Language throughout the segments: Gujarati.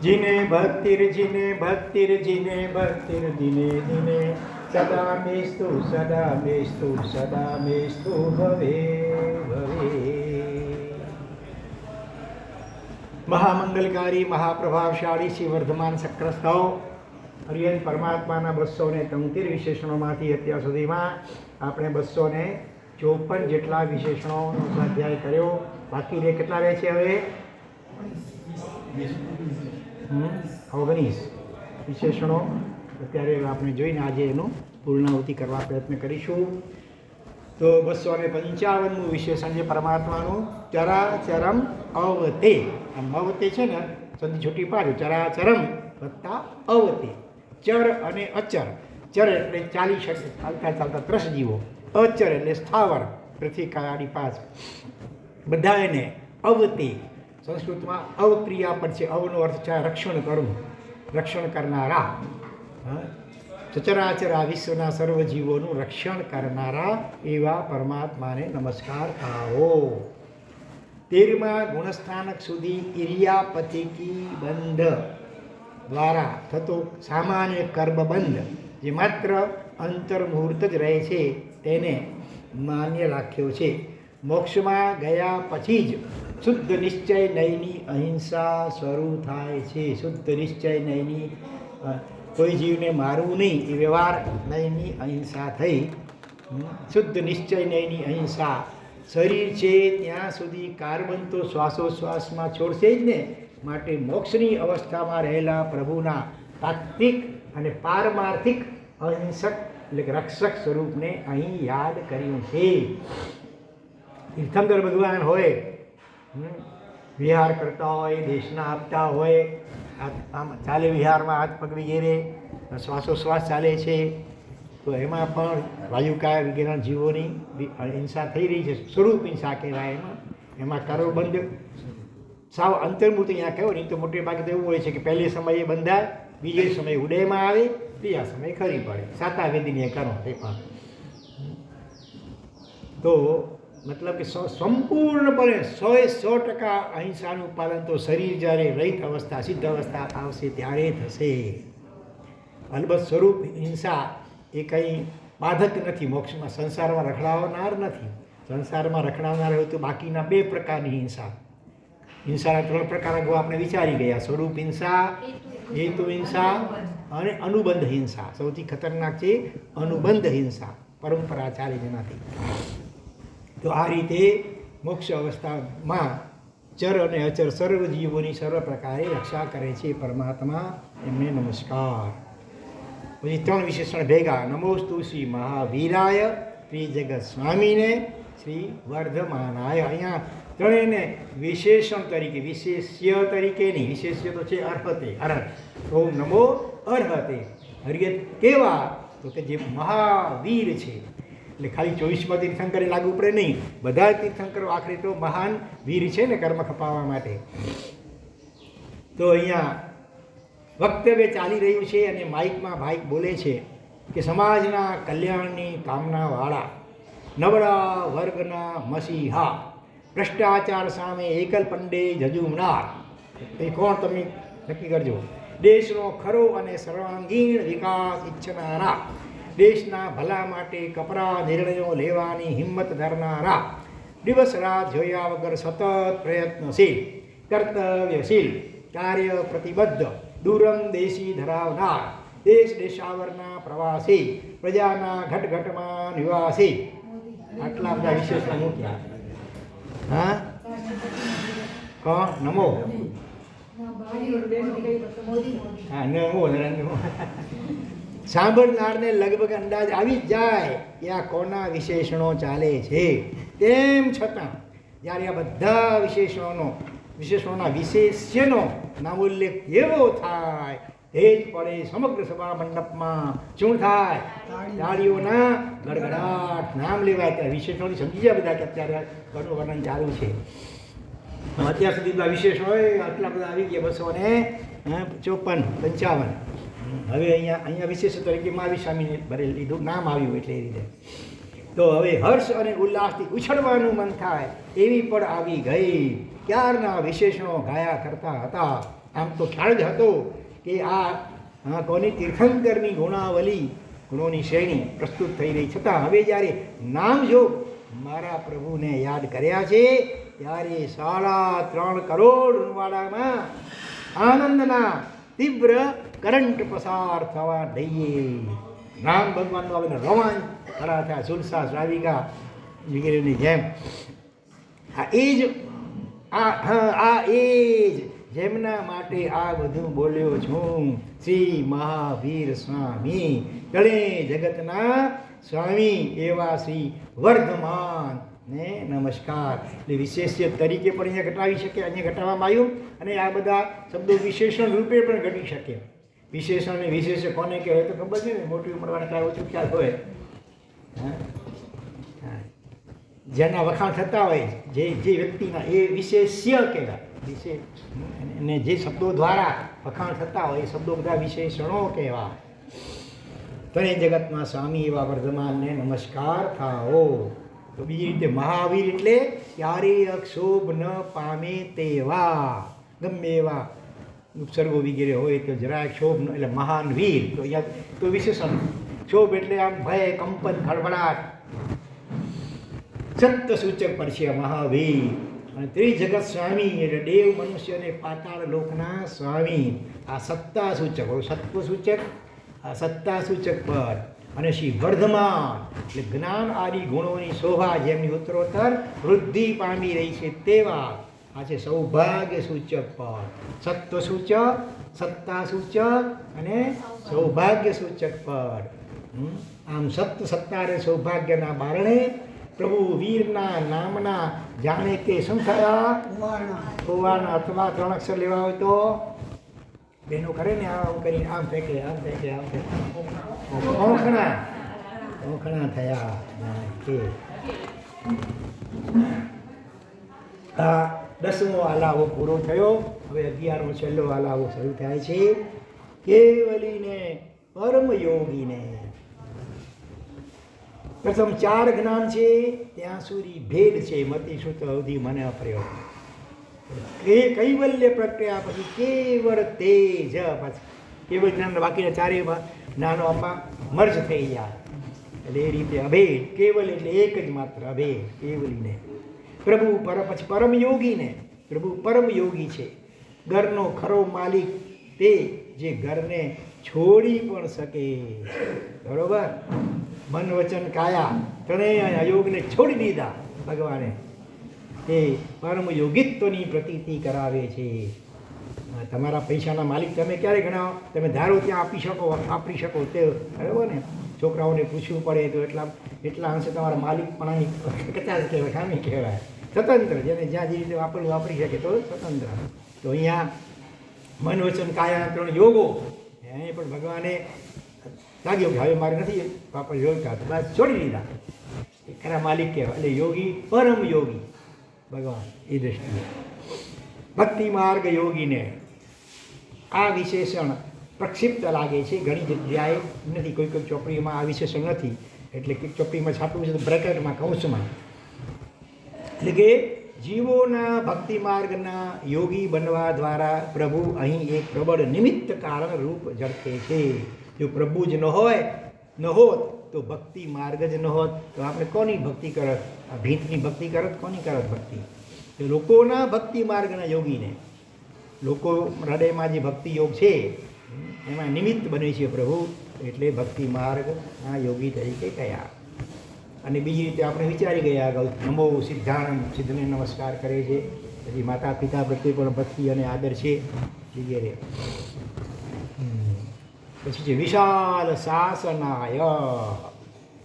જીને ભક્તિર દિને દિને સદા મેસ્તુ ભવે ભવે. મહામંગલકારી મહાપ્રભાવશાળી શ્રી વર્ધમાન સક્રસ્તવ હરિયન પરમાત્માના 273 વિશેષણોમાંથી અત્યાર સુધીમાં આપણે 254 જેટલા વિશેષણોનો સ્વાધ્યાય કર્યો. બાકી રે કેટલા રહે છે હવે? 19 વિશેષણો અત્યારે આપણે જોઈને આજે એનું પૂર્ણાહુતિ કરવા પ્રયત્ન કરીશું. તો 255મું વિશેષણ છે પરમાત્માનું ચરાચરમ અવતે. આમ અવતે છે ને સંધિ છૂટી પાડ્યું, ચરાચરમ વત્તા અવતે. ચર અને અચર. ચર એટલે ચાલી શકે, ચાલતા ત્રસજીવો. અચર એટલે સ્થાવર, પૃથ્વી કાળી પાસ. બધા એને અવતે. સંસ્કૃતમાં અવક્રિયાપદ છે. અવનો અર્થ છે રક્ષણ કરવું, રક્ષણ કરનારા. સચરાચર આ વિશ્વના સર્વ જીવોનું રક્ષણ કરનારા એવા પરમાત્માને નમસ્કાર આવો. 13મા ગુણસ્થાનક સુધી ઇરિયાપતિકી બંધ દ્વારા થતો સામાન્ય કર્મબંધ જે માત્ર અંતર્મુહૂર્ત જ રહે છે તેને માન્ય રાખ્યો છે. મોક્ષમાં ગયા પછી જ શુદ્ધ નિશ્ચય નયની અહિંસા શરૂ થાય છે. શુદ્ધ નિશ્ચય નયની, કોઈ જીવને મારવું નહીં એ વ્યવહાર નયની અહિંસા થઈ. શુદ્ધ નિશ્ચય નયની અહિંસા. શરીર છે ત્યાં સુધી કાર્બન તો શ્વાસોશ્વાસમાં છોડશે જ ને, માટે મોક્ષની અવસ્થામાં રહેલા પ્રભુના તાત્વિક અને પારમાર્થિક અહિંસક એટલે કે રક્ષક સ્વરૂપને અહીં યાદ કર્યું છે. તીર્થંકર ભગવાન હોય, વિહાર કરતા હોય, દેશના આપતા હોય, આમ ચાલે વિહારમાં હાથ પગ વગેરે શ્વાસોશ્વાસ ચાલે છે, તો એમાં પણ વાયુકાય વગેરેના જીવોની હિંસા થઈ રહી છે. સ્વરૂપ હિંસા કહેવાય. એમાં કર્મબંધ સાવ અંતર્મૂર્તિ અહીંયા કહ્યું નહીં તો મોટે ભાગે તો એવું હોય છે કે પહેલે સમયે બંધાય, બીજે સમયે ઉડયમાં આવે, બીજા સમયે ખરી પડે. સાતાવેદીને કરો તે પણ. તો મતલબ કે સંપૂર્ણપણે 100% અહિંસાનું પાલન તો શરીર જ્યારે રહિત અવસ્થા, સિદ્ધ અવસ્થા આવશે ત્યારે થશે. અલબત્ત સ્વરૂપ હિંસા એ કંઈ બાધક નથી મોક્ષમાં. સંસારમાં રખડાવનાર નથી. સંસારમાં રખડાવનાર હોય તો બાકીના 2 પ્રકારની હિંસા. હિંસાના 3 પ્રકાર અગાઉ આપણે વિચારી ગયા. સ્વરૂપ હિંસા, હેતુ હિંસા અને અનુબંધ હિંસા. સૌથી ખતરનાક છે અનુબંધ હિંસા, પરંપરા ચાલે જેનાથી. તો આ રીતે મોક્ષ અવસ્થામાં ચર અને અચર સર્વ જીવોની સર્વ પ્રકારે રક્ષા કરે છે પરમાત્મા. એમને નમસ્કાર. પછી 3 વિશેષણ ભેગા. નમોસ્તુ શ્રી મહાવીરાય, શ્રી જગત સ્વામીને, શ્રી વર્ધમાનાય. અહીંયા ત્રણેયને વિશેષણ તરીકે, વિશેષ્ય તરીકે નહીં. વિશેષ્ય તો છે અર્હતે, અર્હત. ઓમ નમો અર્હતે. હરિયત કેવા? તો કે જે મહાવીર છે. એટલે ખાલી 24મા તીર્થંકરે લાગુ પડે નહીં. બધા તીર્થંકરો આખરે તો મહાન વીર છે ને કર્મ ખપાવવા માટે. તો અહીંયા વક્તવ્ય ચાલી રહ્યું છે અને માઇકમાં ભાઈક બોલે છે કે સમાજના કલ્યાણની કામનાવાળા, નબળા વર્ગના મસીહા, ભ્રષ્ટાચાર સામે એકલ પંડે ઝઝુમનાર. એ કોણ તમે નક્કી કરજો. દેશનો ખરો અને સર્વાંગીણ વિકાસ ઈચ્છનારા, દેશના ભલા માટે કપરા નિર્ણયો લેવાની હિંમત ધરનારા, દિવસ રાત જોયા વગર સતત પ્રયત્નશીલ, કર્તવ્યશીલ, કાર્ય પ્રતિબદ્ધ, દૂરંદેશી ધરાવનાર, દેશ દેશાવરના પ્રવાસી, પ્રજાના ઘટઘટમાં નિવાસી. આટલા બધા વિશેષણ મૂક્યા. હા, કોણ? નમો. હા, નમો નમો. સાંભળનારને લગભગ અંદાજ આવી જ જાય કે આ કોના વિશેષણો ચાલે છે. તેમ છતાં જ્યારે આ બધા વિશેષણોના વિશેષ્યનો નામોલ્લેખ એવો થાય એ જ પડે સમગ્ર સભા મંડપમાં શું થાય? તાળીઓના ગડગડાટ. નામ લેવાય ત્યાં વિશેષણોની સમજી જાય બધા કે અત્યારે ઘણું વર્ણન ચાલુ છે. અત્યાર સુધી બધા વિશેષણો આટલા બધા આવી ગયા 254-55. હવે અહીંયા વિશેષ તરીકે મહાવીર સ્વામીને ભરે લીધું નામ આવ્યું એટલે એ રીતે. તો હવે હર્ષ અને ઉલ્લાસથી ઉછળવાનું મન થાય એવી પણ આવી ગઈ. ક્યારના વિશેષણો ગાયા કરતા હતા આમ તો ખ્યાલ જ હતો કે આ કોની તીર્થંકરની ગુણાવલી ગુણોની શ્રેણી પ્રસ્તુત થઈ રહી, છતાં હવે જ્યારે નામ જો મારા પ્રભુને યાદ કર્યા છે ત્યારે 3.5 કરોડ વાળામાં આનંદના તીવ્ર કરંટ પસાર થવા દઈએ. નામ ભગવાનનો હવે રોમાંચ ખરા થયા, સુલસા શ્રાવિકા વગેરેની જેમ. આ એ જ જેમના માટે આ બધું બોલ્યો છું. શ્રી મહાવીર સ્વામી ગણે જગતના સ્વામી એવા શ્રી વર્ધમાન ને નમસ્કાર. એટલે વિશેષ્ય તરીકે પણ અહીંયા ઘટાવી શકે, અહીંયા ઘટાડવામાં આવ્યું. અને આ બધા શબ્દો વિશેષણ રૂપે પણ ઘટી શકે. વિશેષણ અને વિશેષ કોને કહેવાય તો ખબર છે ને, મોટી ઉંમરવાળા કાંઈ ઓછું ખ્યાલ હોય. જેના વખાણ થતા હોય જે વ્યક્તિના એ વિશેષ્ય કહેવાય. અને જે શબ્દો દ્વારા વખાણ થતા હોય એ શબ્દો બધા વિશેષણો કહેવાય. તને જગતમાં સ્વામી એવા વર્ધમાનને નમસ્કાર થાઓ. તો બીજી રીતે મહાવીર એટલે ક્યારેય અક્ષોભ ન પામે તેવા, ગમે એવા ઉપસર્ગો વગેરે હોય તો જરાય ક્ષોભ ન, એટલે મહાન વીર. તો અહીંયા તો વિશેષણ. ક્ષોભ એટલે આમ ભય, કંપન, ખળભળાટ, સત્ય સૂચક પડશે મહાવીર. અને ત્રિજગત સ્વામી એટલે દેવ, મનુષ્ય અને પાતાળ લોકના સ્વામી. આ સત્તા સૂચક, સત્વ સૂચક, આ સત્તા સૂચક પદ. અને શ્રી વર્ધમાન એટલે જ્ઞાન આદિ ગુણોની શોભા જેમની ઉત્તરોત્તર વૃદ્ધિ પામી રહી છે તેવા. આ છે સૌભાગ્ય સૂચક પદ. સત્વ સૂચક, સત્તા સૂચક અને સૌભાગ્ય સૂચક પદ. આમ સત્ય, સત્તા અને સૌભાગ્યના બારણે પ્રભુ વીરના નામના જાણે કે શું થયા હોવાના, અથવા 3 અક્ષર લેવા હોય તો બેનો કરે ને આમ કરીને આમ ફેંકે, આમ ફેંકે, આમ ફેંકે, ઓખણા થયા. આ 10મો આલાવો પૂરો થયો. હવે 11મો છેલ્લો આલાવો શરૂ થાય છે. કેવલીને પરમ યોગીને પ્રથમ 4 જ્ઞાન છે ત્યાં સુધી ભેદ છે. મતિ સુત અવધિ મને અપ્રયોગ. એ કૈવલ્ય પ્રક્રિયા પછી કેવળ તેજ, પછી કેવળ જ્ઞાન બાકીના 4 જ્ઞાનો આમાં મર્જ થઈ જાય. એટલે એ રીતે અભેદ. કેવલ એટલે એક જ માત્ર અભેદ કેવલીને. પ્રભુ પછી પરમ યોગીને. પ્રભુ પરમ યોગી છે, ઘરનો ખરો માલિક તે જે ઘરને છોડી પણ શકે. બરોબર. મન વચન કાયા ત્રણેય અયોગને છોડી દીધા ભગવાને. એ પરમ યોગિત્વની પ્રતીતિ કરાવે છે. તમારા પૈસાના માલિક તમે ક્યારે ગણાવો? તમે ધારો ત્યાં આપી શકો તે. બરાબર ને? છોકરાઓને પૂછવું પડે તો એટલા અંશે તમારા માલિકપણાની કચાશ કહેવાય, ખામી કહેવાય. સ્વતંત્ર, જેને જ્યાં જે રીતે વાપરી શકે તો સ્વતંત્ર. તો અહીંયા મન વચન કાયા 3 યોગો એ પણ ભગવાને લાગ્યો કે હવે મારે નથી વાપર યોગતા, તો બસ છોડી દીધા. એ ખરા માલિક કહેવાય. એટલે યોગી, પરમ યોગી ભગવાન. એ દ્રષ્ટિએ ભક્તિ માર્ગ યોગીને આ વિશેષણ પ્રક્ષિપ્ત લાગે છે. ઘણી જગ્યાએ નથી, કોઈ ચોપડીમાં આ વિશેષણ નથી. એટલે કે ચોપડીમાં છાપવું છે તો બ્રેકેટમાં, કૌંસમાં. એટલે કે જીવોના ભક્તિ માર્ગના યોગી બનવા દ્વારા પ્રભુ અહીં એક પ્રબળ નિમિત્ત કારણ રૂપ ઝળકે છે. જો પ્રભુ જ ન હોત તો ભક્તિ માર્ગ જ ન હોત તો આપણે કોની ભક્તિ કરત? આ ભીતની ભક્તિ કરત? કોની કરત ભક્તિ? તો લોકોના ભક્તિ માર્ગના યોગીને, લોકો હૃદયમાં જે ભક્તિ યોગ છે એમાં નિમિત્ત બને છે પ્રભુ, એટલે ભક્તિ માર્ગના યોગી તરીકે કયા. અને બીજી રીતે આપણે વિચારી ગયા અગાઉ, નમો સિદ્ધાણમ, સિદ્ધને નમસ્કાર કરે છે. પછી માતા પિતા પ્રત્યે પણ ભક્તિ અને આદર છે વગેરે. પછી છે વિશાલ શાસનાય,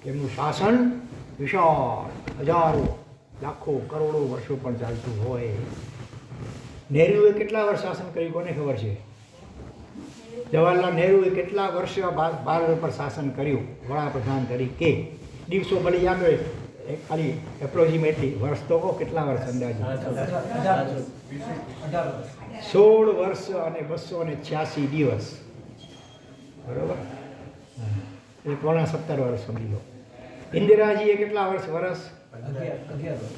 એમનું શાસન વિશાળ, હજારો લાખો કરોડો વર્ષો પણ ચાલતું હોય. નહેરુએ કેટલા વર્ષ શાસન કર્યું કોને ખબર છે? જવાહરલાલ નહેરુએ કેટલા વર્ષ ભારત પર શાસન કર્યું વડાપ્રધાન તરીકે? દિવસો ભલે યાદ હોય, ખાલી એપ્રોક્સિમેટલી વર્ષ તો કહો, કેટલા વર્ષ અંદાજે? 16 વર્ષ અને 286 દિવસ. બરાબર. એટલે પોણા 17 વર્ષ સમજી લો. ઇન્દિરાજીએ કેટલા વર્ષ?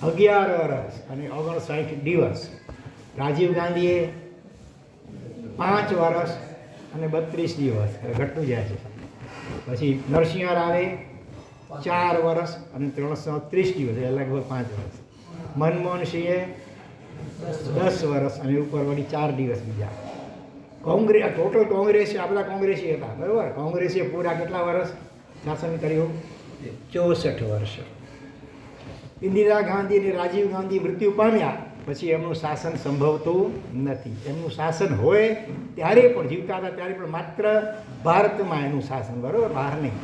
11 વર્ષ અને 59 દિવસ. રાજીવ ગાંધીએ 5 વર્ષ અને 32 દિવસ ઘટતું જાય છે. પછી નરસિંહર આવે 4 વર્ષ અને 330 દિવસ એટલે લગભગ 5 વર્ષ. મનમોહન સિંહે 10 વર્ષ અને ઉપર વળી 4 દિવસ બીજા. ટોટલ કોંગ્રેસી આ બધા કોંગ્રેસી હતા, બરાબર. કોંગ્રેસીએ પૂરા કેટલા વર્ષ શાસન કર્યું? 64 વર્ષ. ઇન્દિરા ગાંધી અને રાજીવ ગાંધી મૃત્યુ પામ્યા પછી એમનું શાસન સંભવતું નથી. એમનું શાસન હોય ત્યારે પણ, જીવતા હતા ત્યારે પણ માત્ર ભારતમાં એનું શાસન, બરાબર, બહાર નહીં.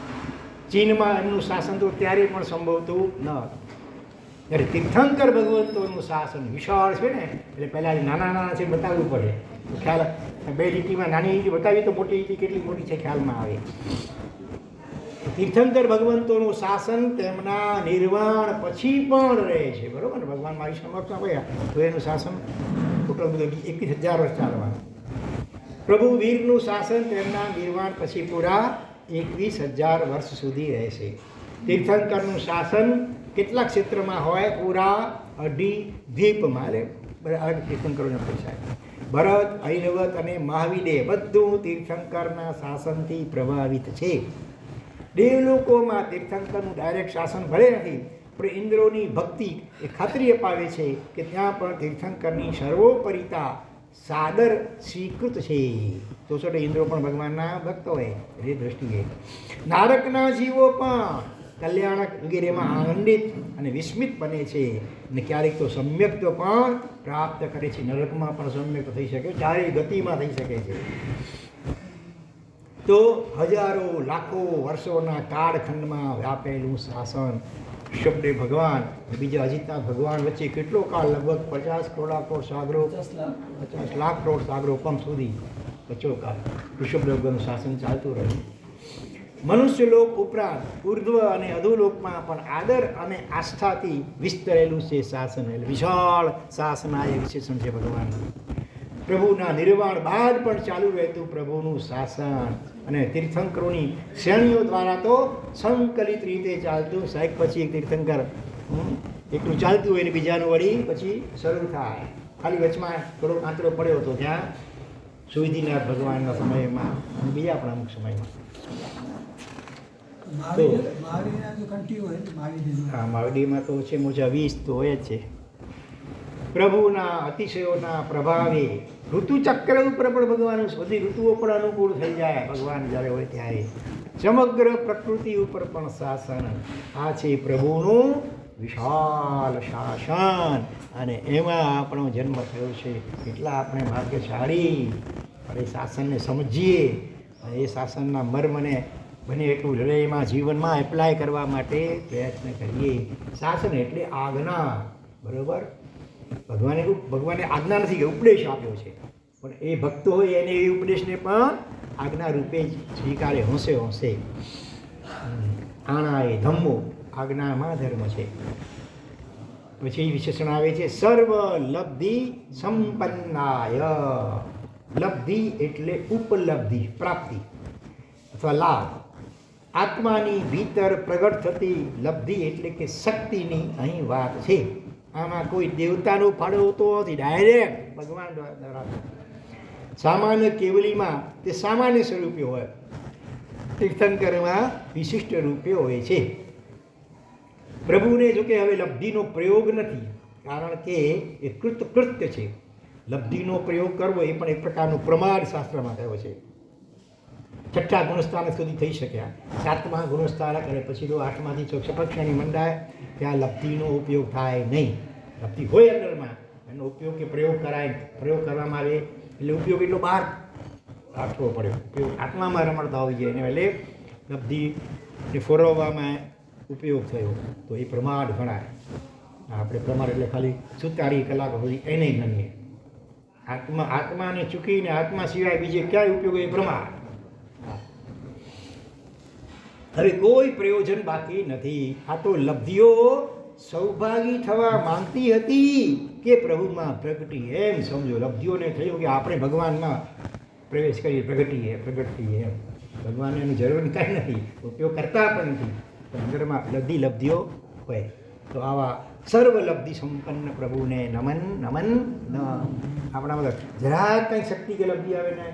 ચીનમાં એમનું શાસન તો ત્યારે પણ સંભવતું ન હતું. ત્યારે તીર્થંકર ભગવંતોનું શાસન વિશાળ છે ને, એટલે પહેલાં નાના નાના છે બતાવવું પડે તો ખ્યાલ. 2 લીટીમાં નાની લીટી બતાવી તો મોટી લીટી કેટલી મોટી છે ખ્યાલમાં આવે. તીર્થંકર ભગવંતોનું શાસન તેમના નિર્વાણ પછી પણ રહે છે, બરાબર ને. ભગવાન મારી સમક્ષમાં ગયા તો એનું શાસન ટોટલ બધું 21,000 વર્ષ ચાલવાનું. પ્રભુ વીરનું શાસન તેમના નિર્વાણ પછી પૂરા 21,000 વર્ષ સુધી રહેશે. તીર્થંકરનું શાસન કેટલા ક્ષેત્રમાં હોય? પૂરા 2.5 દ્વીપમાં. અલગ તીર્થંકરોને પૂછાય. ભરત, ઐરવત અને મહાવીરે બધું તીર્થંકરના શાસનથી પ્રભાવિત છે. દેવલોકોમાં તીર્થંકરનું ડાયરેક્ટ શાસન ભલે નથી, પણ ઇન્દ્રોની ભક્તિ એ ખાતરી અપાવે છે કે ત્યાં પણ તીર્થંકરની સર્વોપરિતા સાદર સ્વીકૃત છે. તો ઇન્દ્રો પણ ભગવાનના ભક્ત હોય એ દ્રષ્ટિએ. નારકના જીવો પણ કલ્યાણક વગેરેમાં આનંદિત અને વિસ્મિત બને છે અને ક્યારેક તો સમ્યક્ત પણ પ્રાપ્ત કરે છે. નરકમાં પણ સમ્યક્ત થઈ શકે, ચારેય ગતિમાં થઈ શકે છે. તો હજારો લાખો વર્ષોના કાળખંડમાં વ્યાપેલું શાસન શબ્દે ભગવાન બીજા અજીતના ભગવાન વચ્ચે કેટલો કાળ? લગભગ 50 કરોડ સાગરો, 50 લાખ કરોડ સાગરો પંપ સુધી વચ્ચો કાળ ઋષભ ભગવાનનું શાસન ચાલતું રહ્યું. મનુષ્ય લોક ઉપરાંત ઉર્ધ્વ અને અધોલોકમાં પણ આદર અને આસ્થાથી વિસ્તરેલું છે શાસન. એટલે વિશાળ શાસન આ વિશેષણ છે ભગવાનનું. પ્રભુના નિર્વાણ બાદ પણ ચાલુ રહેતું પ્રભુનું શાસન અને તીર્થંકરોની શ્રેણીઓ દ્વારા તો સંકલિત રીતે ચાલતું. સાહેબ પછી એક તીર્થંકર એકલું ચાલતું હોય ને બીજાનું વળી પછી શરૂ થાય. ખાલી વચમાં થોડો આંતરો પડ્યો હતો ત્યાં સુવિધિનાથ ભગવાનના સમયમાં અને બીજા પણ અમુક સમયમાં. હા, માવડીમાં તો છે મોજા 20 તો હોય જ છે. પ્રભુના અતિશયોના પ્રભાવે ઋતુચક્ર ઉપર પણ ભગવાન બધી ઋતુઓ પણ અનુકૂળ થઈ જાય ભગવાન જ્યારે હોય ત્યારે. સમગ્ર પ્રકૃતિ ઉપર પણ શાસન. આ છે પ્રભુનું વિશાળ શાસન અને એમાં આપણો જન્મ થયો છે. એટલા આપણે ભાગ્યશાળી. એ શાસનને સમજીએ અને એ શાસનના મર્મને બને એટલું હૃદયમાં જીવનમાં એપ્લાય કરવા માટે પ્રયત્ન કરીએ. શાસન એટલે આજ્ઞા, બરાબર. ભગવાને આજ્ઞા નથી કે ઉપદેશ આપ્યો છે, પણ એ ભક્તો હોય એને એ ઉપદેશને પણ આજ્ઞા રૂપે જ સ્વીકારે. હોંશે હોંશે આણા એ ધમ્મો, આજ્ઞામાં ધર્મ છે. પછી વિશેષણ આવે છે સર્વ લબ્ધિ સંપન્નાય. લબ્ધિ એટલે ઉપલબ્ધિ, પ્રાપ્તિ અથવા લાભ. આત્માની ભીતર પ્રગટ થતી લબ્ધિ એટલે કે શક્તિની અહીં વાત છે. આમાં કોઈ દેવતાનો ફાળો હોતો નથી, ડાયરેક્ટ ભગવાન દ્વારા. સામાન્ય કેવલીમાં તે સામાન્ય સ્વરૂપે હોય, તીર્થંકરમાં વિશિષ્ટ રૂપે હોય છે. પ્રભુને જોકે હવે લબ્ધિનો પ્રયોગ નથી, કારણ કે એ કૃત્ય છે. લબ્ધિનો પ્રયોગ કરવો એ પણ એક પ્રકારનું પ્રમાણ શાસ્ત્રમાં થયો છે. 6ઠ્ઠા ગુણસ્થાન સુધી થઈ શક્યા. 7મા ગુણસ્થાન અને પછી તો 8માંથી 6 પક્ષની મંડાય ત્યાં લબ્ધિનો ઉપયોગ થાય નહીં. લબ્ધિ હોય અંદરમાં એનો ઉપયોગ કે પ્રયોગ કરાય, પ્રયોગ કરવામાં આવે એટલે ઉપયોગ એટલો બહાર રાખવો પડે. ઉપયોગ આત્મામાં રમણતા હોવી જોઈએ એને એટલે લબ્ધિને ફોરવવામાં ઉપયોગ થયો તો એ પ્રમાદ ગણાય. આપણે પ્રમાદ એટલે ખાલી 47 કલાકો સુધી એને ગણીએ. આત્માને ચૂકીને આત્મા સિવાય બીજે ક્યાંય ઉપયોગ એ પ્રમાદ. હવે કોઈ પ્રયોજન બાકી નથી. આ તો લબ્ધિઓ સૌભાગી થવા માંગતી હતી કે પ્રભુમાં પ્રગટી, એમ સમજો. લબ્ધિઓને થયું કે આપણે ભગવાનમાં પ્રવેશ કરીએ, પ્રગટ થઈએ એમ. ભગવાનને એની જરૂર કાંઈ નથી, ઉપયોગ કરતા પણ નથી, પણ અંદરમાં બધી લબ્ધિઓ હોય. તો આવા સર્વલબ્ધિ સંપન્ન પ્રભુને નમન નમન આપણા બધા જરા કંઈ શક્તિ કે લબ્ધિ આવે ને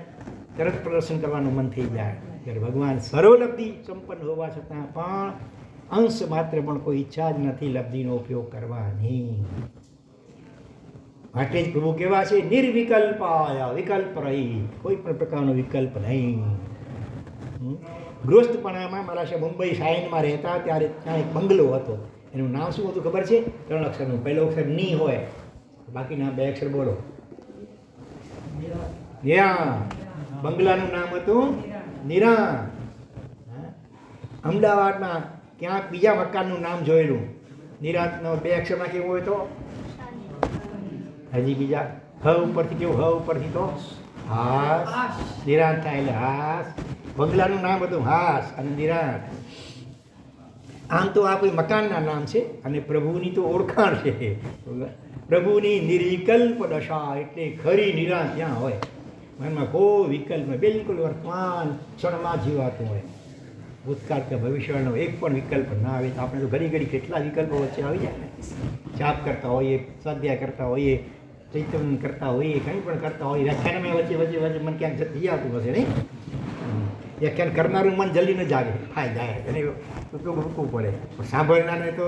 તરત પ્રદર્શન કરવાનું મન થઈ જાય. ત્યારે ભગવાન સર્વલબ્ધિ સંપન્ન હોવા છતાં પણ અંશ માત્ર પણ કોઈ ઈચ્છા જ નથી લબ્ધિનો ઉપયોગ કરવાની. માટે જ પ્રભુ કેવા છે, નિર્વિકલ્પાય, વિકલ્પ રહિત, કોઈ પણ પ્રકારનો વિકલ્પ નહીં. ગૃહસ્થપણામાં મારા છે મુંબઈ સાયનમાં રહેતા ત્યારે ત્યાં એક બંગલો હતો. એનું નામ શું હતું ખબર છે? 3 અક્ષરનું. પહેલો અક્ષર ની હોય, બાકીના 2 અક્ષર બોલો. નિરા. બંગલાનું નામ હતું નિરા. અમદાવાદમાં ક્યાંક બીજા મકાનનું નામ જોયેલું, નિરાંતનો 2 અક્ષરમાં કેવું હોય તો હજી બીજા હ ઉપરથી કેવું, હ ઉપરથી તો હાસ. નિરાંત થાય એટલે હાસ. બંગલાનું નામ હતું હાસ અને નિરાંત. આમ તો આ કોઈ મકાનના નામ છે અને પ્રભુની તો ઓળખાણ છે. પ્રભુની નિર્વિકલ્પ દશા એટલે ખરી નિરાંત ત્યાં હોય, મનમાં કોઈ વિકલ્પ નહીં, બિલકુલ વર્તમાન ક્ષણમાં જીવાતું હોય. ભૂતકાળ કે ભવિષ્યનો એક પણ વિકલ્પ ના આવે. આપણે તો ઘડી ઘડી કેટલા વિકલ્પો વચ્ચે આવી જાય ને. જાપ કરતા હોઈએ, સ્વાધ્યાય કરતા હોઈએ, ચૈતન્ય કરતા હોઈએ, કંઈ પણ કરતા હોઈએ, વ્યાખ્યાનમાં વચ્ચે વચ્ચે વચ્ચે મન ક્યાંક જઈ આવતું હશે નહીં. વ્યાખ્યાન કરનારું મન જલ્દી ન જાગે, ફાય જાય, એને ઉપયોગ મૂકવું પડે. પણ સાંભળનારને તો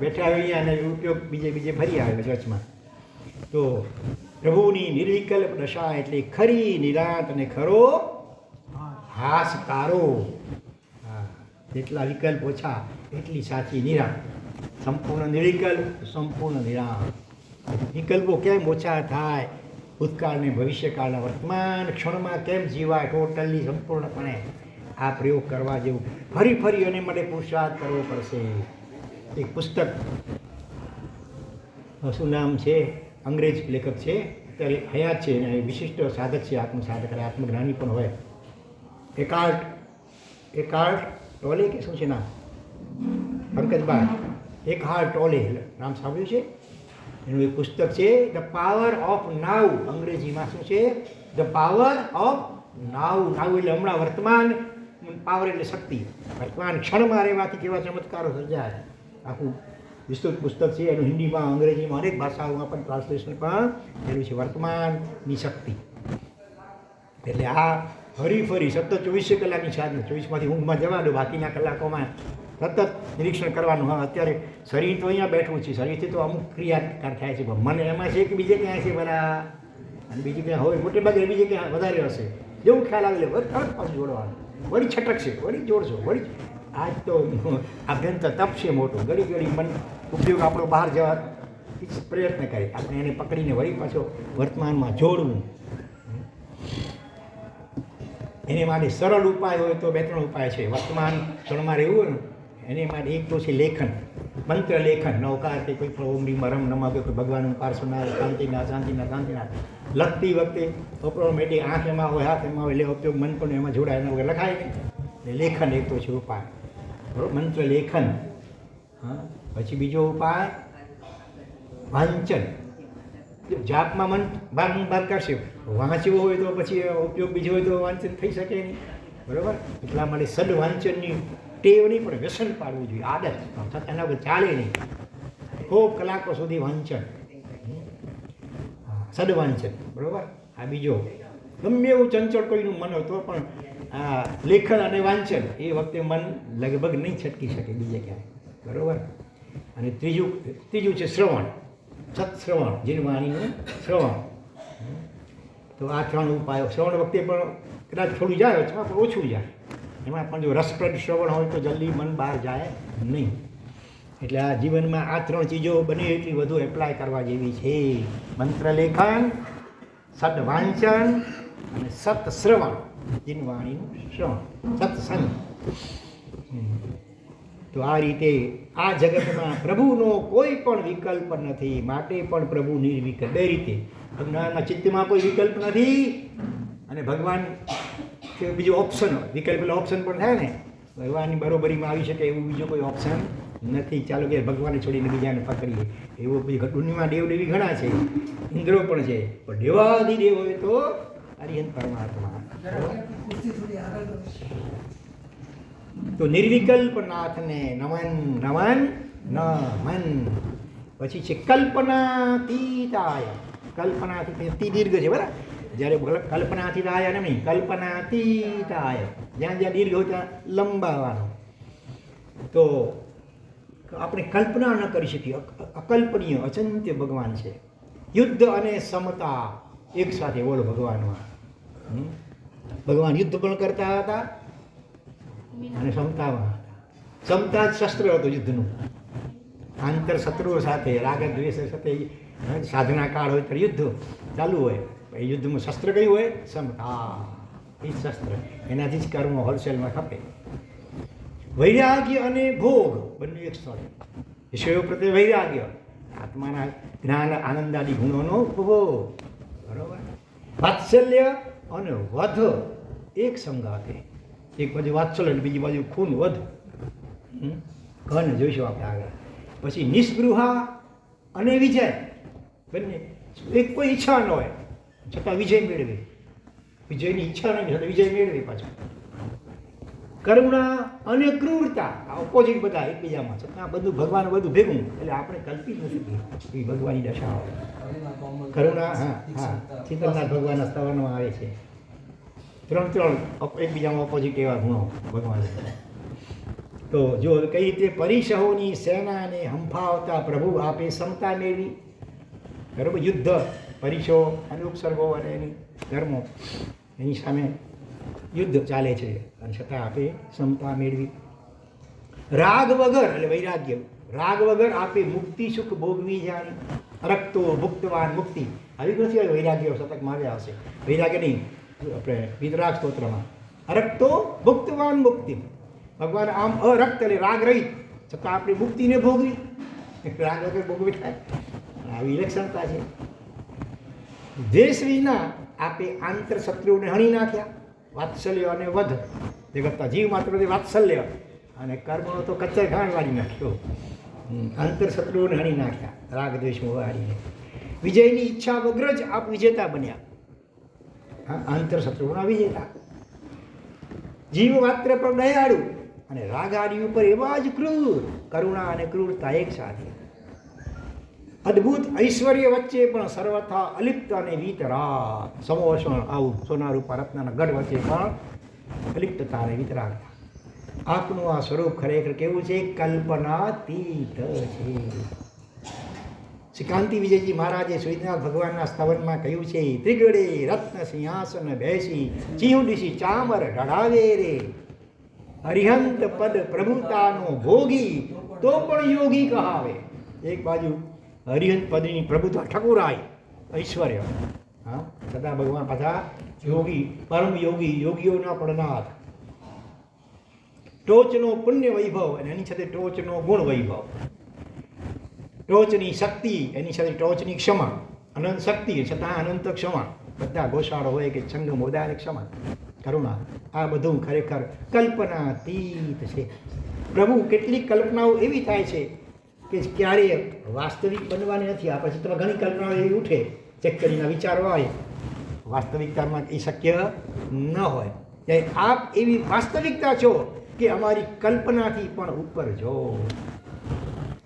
બેઠા હોઈએ અને ઉપયોગ બીજે ફરી આવે ચર્ચમાં. તો પ્રભુની નિર્વિકલ્પ દશા એટલે ખરી નિરાંત અને ખરો હાસ તારો. જેટલા વિકલ્પ ઓછા એટલી સાચી નિરાંત. સંપૂર્ણ નિર્વિકલ્પ, સંપૂર્ણ નિરાંત. વિકલ્પો કેમ ઓછા થાય? ભૂતકાળને ભવિષ્યકાળના વર્તમાન ક્ષણમાં કેમ જીવાય ટોટલી સંપૂર્ણપણે? આ પ્રયોગ કરવા જેવું. ફરી ફરી એને માટે પુરુષાર્થ કરવો પડશે. એક પુસ્તક, શું નામ છે, અંગ્રેજ લેખક છે, અત્યારે હયાત છે, અને વિશિષ્ટ સાધક છે, આત્મસાધક અને આત્મજ્ઞાની પણ હોય. એકાર્ટ ટોલે કે શું છે નામ? પંકજભાઈ એકાર્ટ ટોલે નામ સાંભળ્યું છે? એનું એક પુસ્તક છે ધ પાવર ઓફ નાઉ. અંગ્રેજીમાં શું છે? The power of now. Now એટલે હમણાં વર્તમાન, પાવર એટલે શક્તિ. વર્તમાન ક્ષણમાં રહેવાથી કેવા ચમત્કારો સર્જાય. આખું વિસ્તૃત પુસ્તક છે. એનું હિન્દીમાં, અંગ્રેજીમાં, અનેક ભાષાઓમાં પણ ટ્રાન્સલેશન પણ એનું છે, વર્તમાનની શક્તિ. એટલે આ ફરી ફરી સતત 24 કલાકની સાધના. 24માંથી ઊંઘમાં જવા દો, બાકીના કલાકોમાં સતત નિરીક્ષણ કરવાનું. હા, અત્યારે શરીર તો અહીંયા બેઠું છે, શરીરથી તો અમુક ક્રિયાકાર થાય છે, પણ મન એમાં છે કે બીજે ક્યાંય છે બરા, અને બીજે ક્યાં હોય મોટે ભાગે બીજે ક્યાં વધારે હશે. જેવું ખ્યાલ આવે એટલે તરત પાછું જોડવાનું, વળી છટકશે, વળી જોડશો, વળી. આજ તો આભ્યંતર તપ છે મોટું. ઘડી ઘડી મન ઉપયોગ આપણો બહાર જવા પ્રયત્ન કરે, આપણે એને પકડીને વળી પાછો વર્તમાનમાં જોડવું. એને માટે સરળ ઉપાય હોય તો 2-3 ઉપાય છે. વર્તમાન ક્ષણમાં રહેવું હોય ને એને માટે એક તો છે લેખન, મંત્ર લેખન. નૌકાર કે કોઈ પણ ઓમ રીમ રમ નમઃ કે કોઈ ભગવાનનું પાર્શ્વનાથ, શાંતિનાથ લખતી વખતે ઓટોમેટિક આંખ એમાં હોય, હાથ એમાં હોય, એટલે ઉપયોગ મન પણ એમાં જોડાય, એના વગર લખાય નહીં. લેખન એક તો છે ઉપાય, બરાબર, મંત્ર લેખન. હા, પછી બીજો ઉપાય વાંચન. જાપમાં મન ભાગ કરશે, વાંચવું હોય તો પછી ઉપયોગ બીજો હોય તો વાંચન થઈ શકે નહીં, બરાબર. એટલા માટે સદવાંચનની ટેવ નહીં પણ વ્યસન પાડવું જોઈએ, આદત. છતાં એના વગર ચાલે નહીં. ખૂબ કલાકો સુધી વાંચન, સદવાંચન, બરાબર. આ બીજો ગમે એવું ચંચળ કોઈનું મન હોય તો પણ આ લેખન અને વાંચન એ વખતે મન લગભગ નહીં છટકી શકે બીજે ક્યાંય, બરાબર. અને ત્રીજું છે શ્રવણ, સત્શ્રવણ, જીનવાણીનું શ્રવણ. તો આ 3 ઉપાયો. શ્રવણ વખતે પણ કદાચ થોડું જાય, પણ ઓછું જાય. એમાં પણ જો રસપ્રદ શ્રવણ હોય તો જલ્દી મન બહાર જાય નહીં. એટલે આ જીવનમાં આ 3 ચીજો બને એટલી વધુ એપ્લાય કરવા જેવી છે. મંત્ર લેખન, સદવાંચન અને સત્શ્રવણ, જીનવાણીનું શ્રવણ, સત્સંગ. તો આ રીતે આ જગતમાં પ્રભુનો કોઈ પણ વિકલ્પ નથી, માટે પણ પ્રભુ નિર્વિકલ્પ. 2 રીતે, અજ્ઞાનના ચિત્તમાં કોઈ વિકલ્પ નથી અને ભગવાન કે બીજો ઓપ્શન. વિકલ્પ એટલે ઓપ્શન પણ થાય ને, ભગવાનની બરોબરીમાં આવી શકે એવું બીજો કોઈ ઓપ્શન નથી. ચાલો કે ભગવાનને છોડીને બીજાને પકડીએ એવું બીજું. દુનિયામાં દેવદેવી ઘણા છે, ઇન્દ્રો પણ છે, પણ દેવાધિદેવ હોય તો હરિહંત પરમાત્મા. તો નિર્વિકલ્પ નાથને નમન નમન ન મન. પછી છે કલ્પનાતીતાય. કલ્પનાથી તી દીર્ઘ છે બરાબર. જ્યારે કલ્પનાતીતાય નહીં, કલ્પનાતીતાય, જ્યાં જ્યાં દીર્ઘ હોય ત્યાં લંબાવાનો. તો આપણે કલ્પના ન કરી શકીએ, અકલ્પનીય અચંત્ય ભગવાન છે. યુદ્ધ અને સમતા એક સાથે બોલો ભગવાનમાં. ભગવાન યુદ્ધ પણ કરતા હતા અને સમતામાં હતા. સમતા જ શસ્ત્ર હતું યુદ્ધનું. આંતર શત્રુઓ સાથે રાગ દ્વેષ સાથે સાધના કાળ હોય ત્યારે યુદ્ધ ચાલુ હોય. એ યુદ્ધમાં શસ્ત્ર કયું હોય? સમતા. એ શસ્ત્ર, એનાથી જ કર્મ હોલસેલમાં ખપે. વૈરાગ્ય અને ભોગ બંને એક સ્થળે. વિષયો પ્રત્યે વૈરાગ્ય, આત્માના જ્ઞાન આનંદાદી ગુણોનો ભોગ, બરોબર. વાત્સલ્ય અને વધ એક સંગાતે. એક બાજુ વાત્સલ્ય અને બીજી બાજુ ખૂન વધ. ઘન જોઈશું આપણે આગળ. પછી નિસ્પૃહા અને વિજય બંને. એક કોઈ ઈચ્છા ન હોય છતાં વિજય મેળવે, વિજયની ઈચ્છા નહીં છતાં વિજય મેળવે પાછો. કરુણા અને ક્રૂરતા, આ ઓપોઝિટ બધા એકબીજામાં, છતાં બધું ભગવાન બધું ભેગું. એટલે આપણે કલ્પી ન શકીએ એ ભગવાનની દશા હોય. કરુણા, હા હા, શીતલનાથ ભગવાનના સ્તવનમાં આવે છે. ત્રણ એકબીજામાં ઓપોઝિટ એવા ગુણો ભગવાન. તો જો કઈ રીતે પરિસહોની સેનાને હંફાવતા પ્રભુ આપે સમતા મેળવી. બરોબર. યુદ્ધ, પરિસો અને ઉપસર્ગો અને એની ધર્મો, એની સામે યુદ્ધ ચાલે છે અને છતાં આપે સમતા મેળવી. રાગ વગર એટલે વૈરાગ્ય, રાગ વગર આપે મુક્તિ સુખ ભોગવી જાણી. અરક્તો ભુક્તવાન મુક્તિ આવી નથી હોય. વૈરાગ્ય શતકમાં આવ્યા હશે. વૈરાગ્ય નહીં, આપણે વિતરાગ સ્તોત્રમાં અરક્તો ભુક્તવાન મુક્તિ. ભગવાન આમ અરક્ત એટલે રાગ રહિત, છતાં આપણે મુક્તિને ભોગવી. રાગ વગર ભોગવી થાય, આવી વિલક્ષણતા છે. દ્વેષ વિના આપે આંતર શત્રુઓને હણી નાખ્યા. વાત્સલ્ય અને વધ જગતના જીવ માત્ર વાત્સલ્ય અને કર્મનો તો કચ્ચર ઘાણ વાળી નાખ્યો. આંતર શત્રુઓને હણી નાખ્યા રાગ દ્વેષમાં વાળીને. વિજયની ઈચ્છા વગર જ આપ વિજેતા બન્યા. હા, આંતર શત્રુઓના વિજેતા. જીવ માત્ર પર દયાળુ અને રાગાદી ઉપર એવા જ ક્રૂર. કરુણા અને ક્રૂરતા એક સાથે. અદ્ભુત ઐશ્વર્ય વચ્ચે પણ સર્વથા અલિપ્ત અને વિતરાગ. સમોષણ આવું સોના રૂપા રત્નના ગઢ વચ્ચે પણ અલિપ્તતા અને વિતરાગતા. આપનું આ સ્વરૂપ ખરેખર કેવું છે? કલ્પનાતીત છે. શ્રી કાંતિ વિજયજી મહારાજે સૂર્યનાથ ભગવાનના સ્તવનમાં કહ્યું છે, ત્રિગડે રત્ન સિંહાસન બેસી ચીહુડીસી ચામર ઢળાવે રે. અરિહંત પદ પ્રભુતાનો ભોગી તો પણ યોગી કહાવે. એક બાજુ હરિહંત પદની પ્રભુતા ઠકુરાય ઐશ્વર્ય, હા, છતાં ભગવાન પાછા યોગી, પરમ યોગી, યોગીઓના પડનાથ. ટોચનો પુણ્ય વૈભવ અને એની સાથે ટોચનો ગુણ વૈભવ. ટોચની શક્તિ એની સાથે ટોચની ક્ષમા. અનંત શક્તિ છતાં અનંત ક્ષમા. બધા ગોશાળો હોય કે સંગમ ઉદાર ક્ષમા, કરુણા, આ બધું ખરેખર કલ્પનાતીત છે. પ્રભુ કેટલીક કલ્પનાઓ એવી થાય છે કે ક્યારેય વાસ્તવિક બનવાની નથી. આ પછી તમે ઘણી કલ્પનાઓ એવી ઉઠે, ચેકરીના વિચારો હોય, વાસ્તવિકતામાં એ શક્ય ન હોય. ત્યારે આપ એવી વાસ્તવિકતા છો કે અમારી કલ્પનાથી પણ ઉપર જો.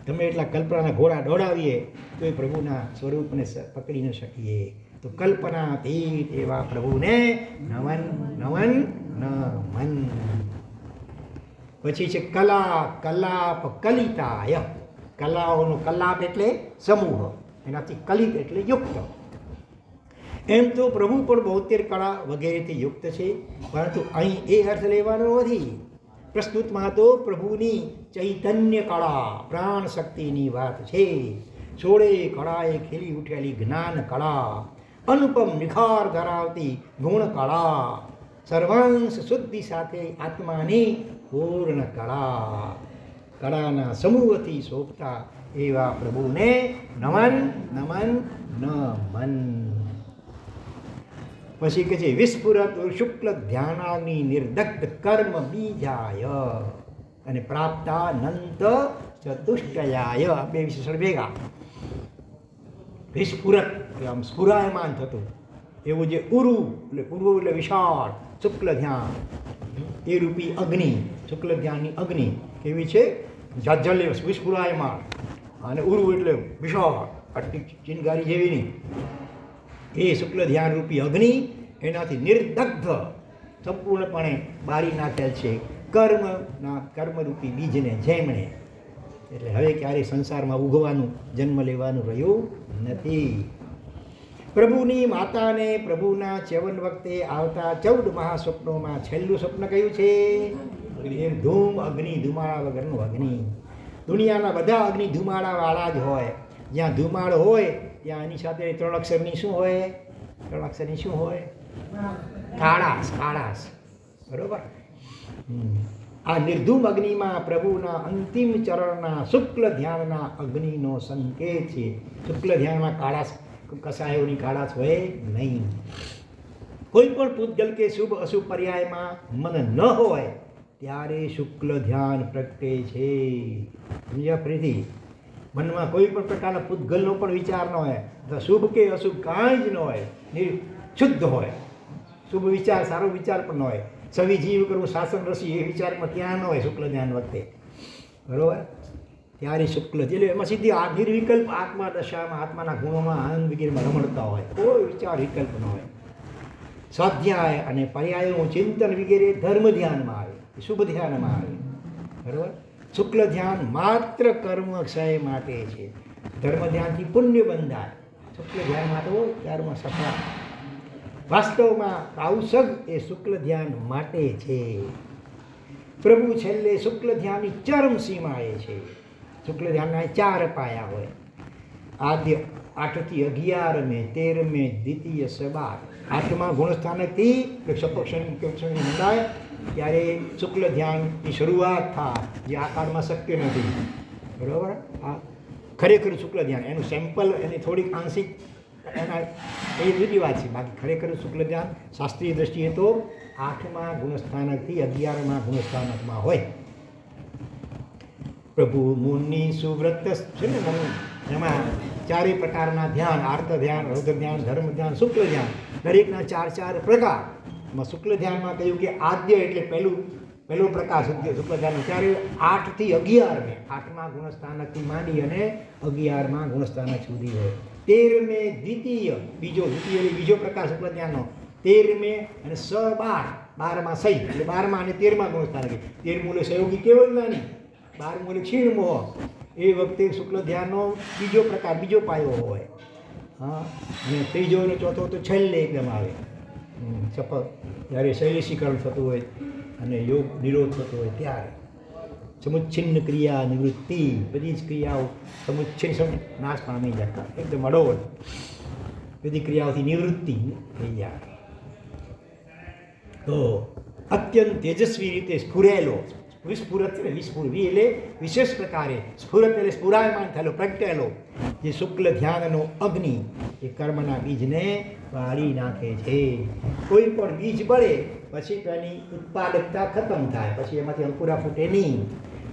તમે એટલા કલ્પનાના ઘોડા દોડાવીએ તો એ પ્રભુના સ્વરૂપને પકડી ન શકીએ. તો કલ્પનાતીત એવા પ્રભુને નમન નમન નમન. પછી છે કલા, કલાપ, કલિતાય. કલાઓનો કલાપ એટલે સમૂહ, એનાથી કલિત એટલે યુક્ત. એમ તો પ્રભુ પણ 72 કળા વગેરેથી યુક્ત છે, પરંતુ અહીં એ અર્થ લેવાનો નથી. પ્રસ્તુતમાં તો પ્રભુની ચૈતન્ય કળા, પ્રાણ શક્તિની વાત છે. 16 કળાએ ખીલી ઉઠેલી જ્ઞાન કળા, અનુપમ નિખાર ધરાવતી ગુણ કળા, સર્વાંશ શુદ્ધિ સાથે આત્માની પૂર્ણ કળા. કળાના સમૂહથી શોભતા એવા પ્રભુને નમન નમન નમન. પછી કે છે વિસ્ફુરત શુક્લ ધ્યાનાગ્નિ નિર્દગ્ધ કર્મ બીજાય અને પ્રાપ્તાનંત ચતુષ્ટયાય. બે વિશેષણ ભેગા. વિસ્ફુરત આમ સ્ફુરાયમાન થતું એવું જે ઉરુ એટલે વિશાળ શુક્લ ધ્યાન, એ રૂપી અગ્નિ, શુક્લ ધ્યાનની અગ્નિ કેવી છે? જાજ્જલ્ય વિસ્ફુરાયમાન, અને ઉરુ એટલે વિશાળ, આટલી ચિનગારી જેવી નહીં. એ શુક્લ ધ્યાન રૂપી અગ્નિ એનાથી નિર્દગ્ધ સંપૂર્ણપણે બારી નાખેલ છે કર્મરૂપી બીજને જેમણે. એટલે હવે ક્યારેય સંસારમાં ઉગવાનું, જન્મ લેવાનું રહ્યું નથી. પ્રભુની માતાને પ્રભુના ચ્યવન વખતે આવતા 14 મહાસ્વપ્નોમાં છેલ્લું સ્વપ્ન કયું છે? ધૂમ અગ્નિ, ધુમાડા વગરનું અગ્નિ. દુનિયાના બધા અગ્નિ ધુમાડાવાળા જ હોય. જ્યાં ધુમાડો હોય ત્યાં એની સાથે 3 અક્ષરની શું હોય? 3 અક્ષરની શું હોય? કાળાશ. કાળાશ, બરોબર. આ નિર્ધૂમ અગ્નિમાં પ્રભુના અંતિમ ચરણના શુક્લ ધ્યાનના અગ્નિનો સંકેત છે. શુક્લ ધ્યાનમાં કાળાશ, કસાયોની કાળાશ હોય નહીં. કોઈ પણ પૂતગલ કે શુભ અશુભ પર્યાયમાં મન ન હોય ત્યારે શુક્લ ધ્યાન પ્રગટે છે. સમજ્યા ફરીથી? મનમાં કોઈ પણ પ્રકારના પૂતગલનો પણ વિચાર ન હોય, અથવા શુભ કે અશુભ કાંઈ જ ન હોય, શુદ્ધ હોય. શુભ વિચાર, સારો વિચાર પણ ન હોય. સવી જીવ કરવું, શાસન રસી, એ વિચારમાં ત્યાં ન હોય શુક્લ ધ્યાન વખતે, બરોબર. ત્યારે શુક્લ એટલે એમાં સીધી નિર્વિકલ્પ આત્મા દશામાં, આત્માના ગુણોમાં, આનંદ વગેરેમાં રમણતા હોય. કોઈ વિચાર વિકલ્પ ન હોય. સ્વાધ્યાય અને પર્યાયોનું ચિંતન વગેરે ધર્મ ધ્યાનમાં આવે, શુભ ધ્યાનમાં આવે, બરોબર. શુક્લ ધ્યાન માત્ર કર્મ ક્ષય માટે છે. ધર્મ ધ્યાનથી પુણ્ય બંધાય, શુક્લ ધ્યાનમાં તો કર્મ સફળ. વાસ્તવમાં ઔષધ એ શુક્લ ધ્યાન માટે છે. પ્રભુ છેલ્લે શુક્લ ધ્યાનની ચરમ સીમાએ છે. શુક્લ ધ્યાનના 4 પાયા હોય. આદ્ય 8 થી 11 મેં, 13 મેં, દ્વિતીય 12. 8માં ગુણસ્થાનકથી સપક્ષની મંડાય ત્યારે શુક્લ ધ્યાનની શરૂઆત થાય, જે આ કાળમાં શક્ય નથી, બરાબર. આ ખરેખર શુક્લ ધ્યાન, એનું સેમ્પલ, એની થોડીક આંશિક એના એ જુદી વાત છે. બાકી ખરેખર શુક્લ ધ્યાન શાસ્ત્રીય દ્રષ્ટિએ તો 8મા ગુણસ્થાનકથી 11મા ગુણસ્થાનકમાં હોય. પ્રભુ મુનિ સુવ્રત છે ને, એમાં 4 પ્રકારના ધ્યાન, આર્ત ધ્યાન, રૌદ્ર ધ્યાન, ધર્મ ધ્યાન, શુક્લ ધ્યાન, દરેકના 4 પ્રકાર. એમાં શુક્લ ધ્યાનમાં કહ્યું કે આદ્ય એટલે પહેલો પ્રકાર શુક્લ ધ્યાન. ત્યારે 8 થી 11 મેં, 8મા ગુણસ્થાનકથી માંડી અને 11મા ગુણસ્થાનક સુધી હોય. 13 મેં દ્વિતીય, બીજો પ્રકાર શુક્લ ધ્યાનનો. 13 મેં અને 12માં સહી, એટલે 12મા અને 13મા ગુણસ્થાનક. 13મું એટલે સહયોગી કેવળ જ્ઞાની, 12મું એટલે ક્ષીણ મોહ. એ વખતે શુક્લ ધ્યાનનો બીજો પ્રકાર, બીજો પાયો હોય. હા, અને 3જો અને 4થો તો છેલ્લે એકદમ આવે. સફળ જ્યારે શૈલેષીકરણ થતું હોય અને યોગ નિરોધ થતો હોય ત્યારે. સમુચ્છિન્ન ક્રિયા નિવૃત્તિ, બધી જ ક્રિયાઓ સમુચ્છિન્ન નાશ પામી જતા, એકદમ અડોળ બધી ક્રિયાઓથી નિવૃત્તિ થઈ જાય. તો અત્યંત તેજસ્વી રીતે સ્ફુરેલો, વિસ્ફુરત એટલે વિસ્ફુરવી એટલે વિશેષ પ્રકારે, સ્ફુરત એટલે સ્ફુરાયમાન થયેલો, પ્રગટેલો જે શુક્લ ધ્યાનનો અગ્નિ એ કર્મના બીજને બાળી નાખે છે. કોઈ પણ બીજ બળે પછી તેની ઉત્પાદકતા ખતમ થાય, પછી એમાંથી અંકુરા ફૂટે નહીં.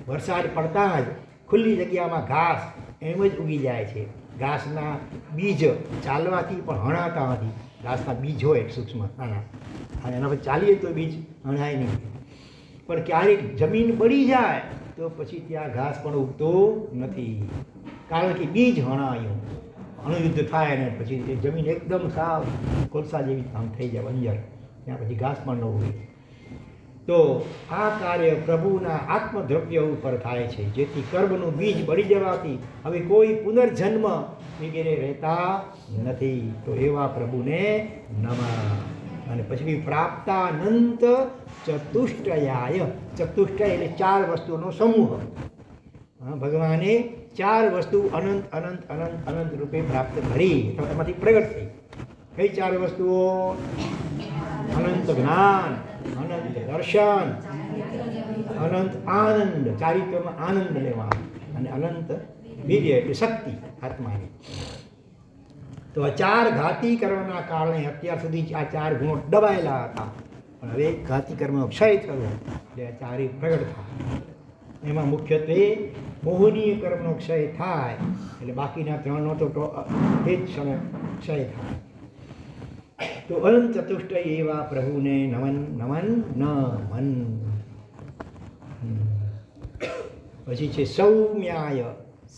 વરસાદ પડતા જ ખુલ્લી જગ્યામાં ઘાસ એમ જ ઉગી જાય છે. ઘાસના બીજ ચાલવાથી પણ હણાતા નથી. ઘાસના બીજ હોય સૂક્ષ્મ નાના, અને એના પર ચાલીએ તો બીજ હણાય નહીં. પણ ક્યારેક જમીન બળી જાય તો પછી ત્યાં ઘાસ પણ ઉગતું નથી, કારણ કે બીજ હણાયું. અણુયુદ્ધ થાય ને પછી એ જમીન એકદમ સાવ કોલસા જેવી આમ થઈ જાય બંજર, ત્યાં પછી ઘાસ પણ ન ઉગે. તો આ કાર્ય પ્રભુના આત્મદ્રવ્ય ઉપર થાય છે, જેથી કર્મનું બીજ બળી જવાથી હવે કોઈ પુનર્જન્મ વગેરે રહેતા નથી. તો એવા પ્રભુને નમઃ. અને પછી પ્રાપ્તાનંત ચતુષ્ટયાય. ચતુષ્ટય એટલે 4 વસ્તુનો સમૂહ. ભગવાને 4 વસ્તુ અનંત અનંત અનંત અનંત રૂપે પ્રાપ્ત કરી, એમાંથી પ્રગટ થઈ. કઈ 4 વસ્તુઓ? અનંત જ્ઞાન, અનંત દર્શન, અનંત આનંદ, ચારિત્ર્યમાં આનંદ લેવાનો, અને અનંત વીર્ય એટલે શક્તિ આત્માની. તો આ 4 ઘાતી કર્મના કારણે અત્યાર સુધી આ 4 ગુણો દબાયેલા હતા, પણ હવે ઘાતી કર્મનો ક્ષય થયો એટલે આ 4 પ્રગટ થાય. એમાં મુખ્યત્વે મોહનીય કર્મનો ક્ષય થાય, એટલે બાકીના 3નો તો તે જ સમય ક્ષય થાય. તો અનંત ચતુષ્ટય એવા પ્રભુને નમન નમન ન મન. પછી છે સૌમ્યાય,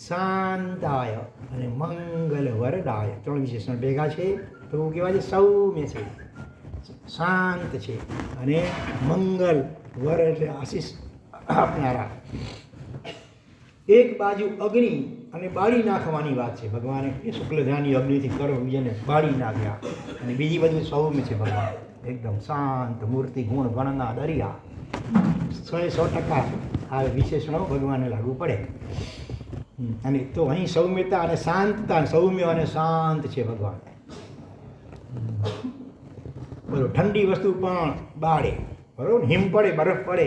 શાંતાય અને મંગલ વરદાય. 3 વિશેષણ ભેગા છે. પ્રભુ કેવા છે? સૌમ્ય છે, શાંત છે અને મંગલ વર એટલે આશીષ આપનારા. એક બાજુ અગ્નિ અને બાળી નાખવાની વાત છે. ભગવાને શુક્લધ્યાની અગ્નિથી કરો બીજાને બાળી નાખ્યા. અને બીજી બાજુ સૌમ્ય છે ભગવાન, એકદમ શાંત મૂર્તિ, ગુણ ગણના દરિયા. 100% આ વિશેષણો ભગવાનને લાગુ પડે. અને તો અહીં સૌમ્યતા અને શાંતતા, સૌમ્ય અને શાંત છે ભગવાન. બરોબર. ઠંડી વસ્તુ પણ બાળે, બરોબર. હિમ પડે, બરફ પડે,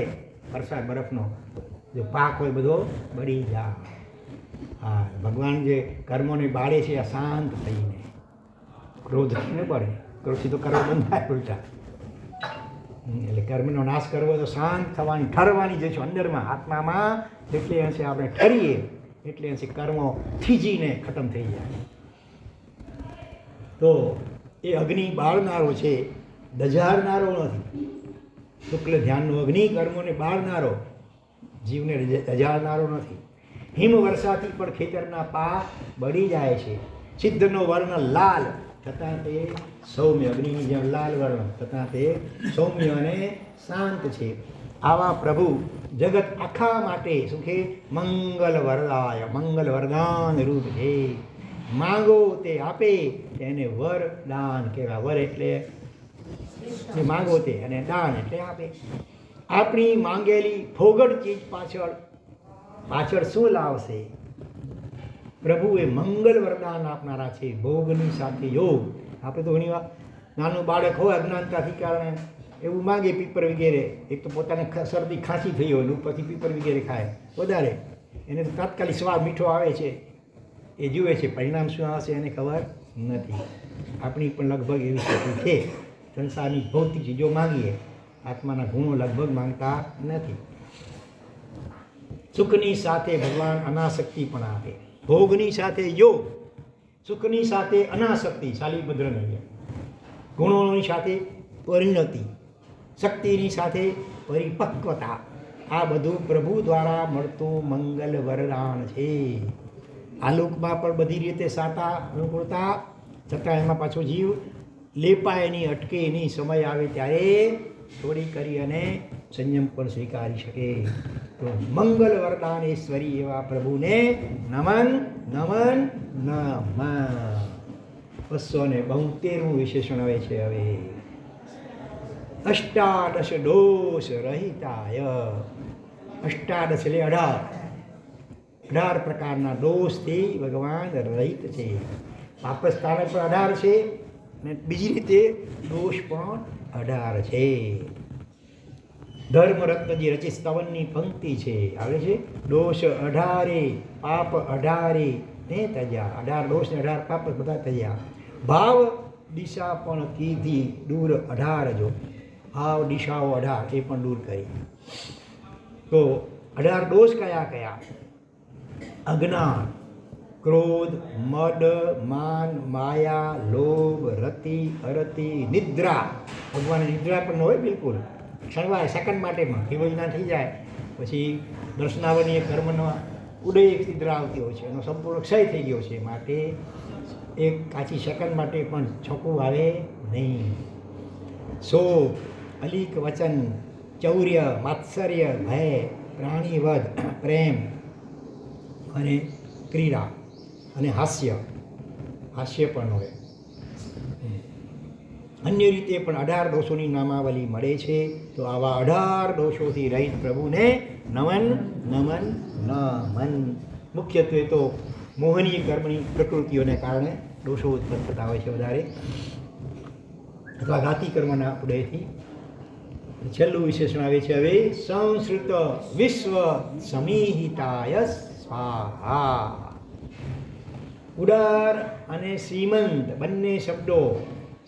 વરસાદ બરફનો જો પાક હોય બધો બળી જાય. હા, ભગવાન જે કર્મોને બાળે છે આ શાંત થઈને, ક્રોધથી ન પડે. ક્રોધથી તો કર્મ બંધ થાય ઉલટા. એટલે કર્મનો નાશ કરવો તો શાંત થવાની, ઠરવાની જે છે અંદરમાં આત્મામાં, એટલે અંશે આપણે ઠરીએ એટલે અંશે કર્મો થીજીને ખતમ થઈ જાય. તો એ અગ્નિ બાળનારો છે, દજાડનારો નથી. શુક્લ ધ્યાનનો અગ્નિ કર્મોને બાળનારો, જીવને દજાડનારો નથી. હિમ વર્ષાથી પણ ખેતરના પાક બળી જાય છે. સિદ્ધનો વર્ણ લાલ છતાં તે સૌમ્ય, અગ્નિની જેમ લાલ વર્ણ છતાં તે સૌમ્ય અને શાંત છે. આવા પ્રભુ જગત આખા માટે સુખે મંગલ વરદાય, મંગલ વરદાન રૂપ છે. માંગો તે આપે, તેને વરદાન કહેવાય. વર એટલે માંગો તે, અને દાન એટલે આપે. આપણી માંગેલી ફોગડ ચીજ પાછળ શું લાવશે? પ્રભુ એ મંગલ વરદાન આપનારા છે. ભોગની સાથે યોગ. આપણે તો ઘણી વાર નાનું બાળક હોય અજ્ઞાનતાથી કારણે એવું માંગે પીપર વગેરે, એક તો પોતાને શરદી ખાંસી થઈ હોય પછી પીપર વગેરે ખાય વધારે, એને તો તાત્કાલિક સ્વાદ મીઠો આવે છે, એ જુએ છે. પરિણામ શું આવશે એને ખબર નથી. આપણી પણ લગભગ એવી સ્થિતિ છે. સંસારની ભૌતિક ચીજો માંગીએ, આત્માના ગુણો લગભગ માંગતા નથી. સુખની સાથે ભગવાન અનાસક્તિ પણ આપે. ભોગની સાથે યોગ, સુખની સાથે અનાસક્તિ, શાલીભદ્ર નહીં. ગુણોની સાથે પરિણતિ, શક્તિની સાથે પરિપક્વતા. આ બધું પ્રભુ દ્વારા મળતું મંગલ વરદાન છે. આ લોકમાં પણ બધી રીતે સાતા અનુકૂળતા, છતાં એમાં પાછો જીવ લેપાય નહીં, અટકે નહીં. સમય આવે ત્યારે થોડી કરી અને સંયમ પણ સ્વીકારી શકે. તો મંગલ વરદાનેશ્વરી એવા પ્રભુને નમન નમન નમન. 272મું વિશેષણ આવે છે હવે. અષ્ટાદશ દોષ રહિતાય. અષ્ટાદશ એટલે 18 પ્રકારના દોષથી ભગવાન રહિત છે. પાપસ્થાને પણ 18 છે અને બીજી રીતે દોષ પણ 18 છે. ધર્મરત્નજી રચિત સ્તવનની પંક્તિ છે, આવે છે. દોષ 18 પાપ 18 ને તજ્યા. 18 દોષ ને 18 પાપ બધા તજ્યા. ભાવ દિશા પણ કીધી દૂર 18 જો. ભાવ દિશાઓ 18 એ પણ દૂર કરી. તો 18 દોષ કયા કયા? અજ્ઞાન, ક્રોધ, મદ, માન, માયા, લોભ, રતિ, અરતિ, નિદ્રા. ભગવાન નિદ્રા પણ ન હોય બિલકુલ, ક્ષણવાય સેકન્ડ માટે પણ વિવજના થઈ જાય પછી દર્શનાવનીય કર્મનો ઉદય એક નિદ્રા આવતી હોય છે, એનો સંપૂર્ણ ક્ષય થઈ ગયો છે, માટે એક કાચી સેકન્ડ માટે પણ છોકું આવે નહીં. શોક, અલીક વચન, ચૌર્ય, માત્સર્ય, ભય, પ્રાણીવધ, પ્રેમ અને ક્રીડા અને હાસ્ય પણ હોય. અન્ય રીતે પણ 18 દોષોની નામાવલી મળે છે. તો આવા 18 દોષોથી રહિત પ્રભુને નમન નમન નમન. મુખ્યત્વે તો મોહનીય કર્મની પ્રકૃતિઓને કારણે દોષો ઉત્પન્ન થતા હોય છે વધારે, અથવા ઘાતી કર્મના ઉદયથી. છેલ્લું વિશેષણ આવે છે હવે. સંસ્કૃત વિશ્વ સમીહિતાય સ્વાહા. ઉદાર અને શ્રીમંત બંને શબ્દો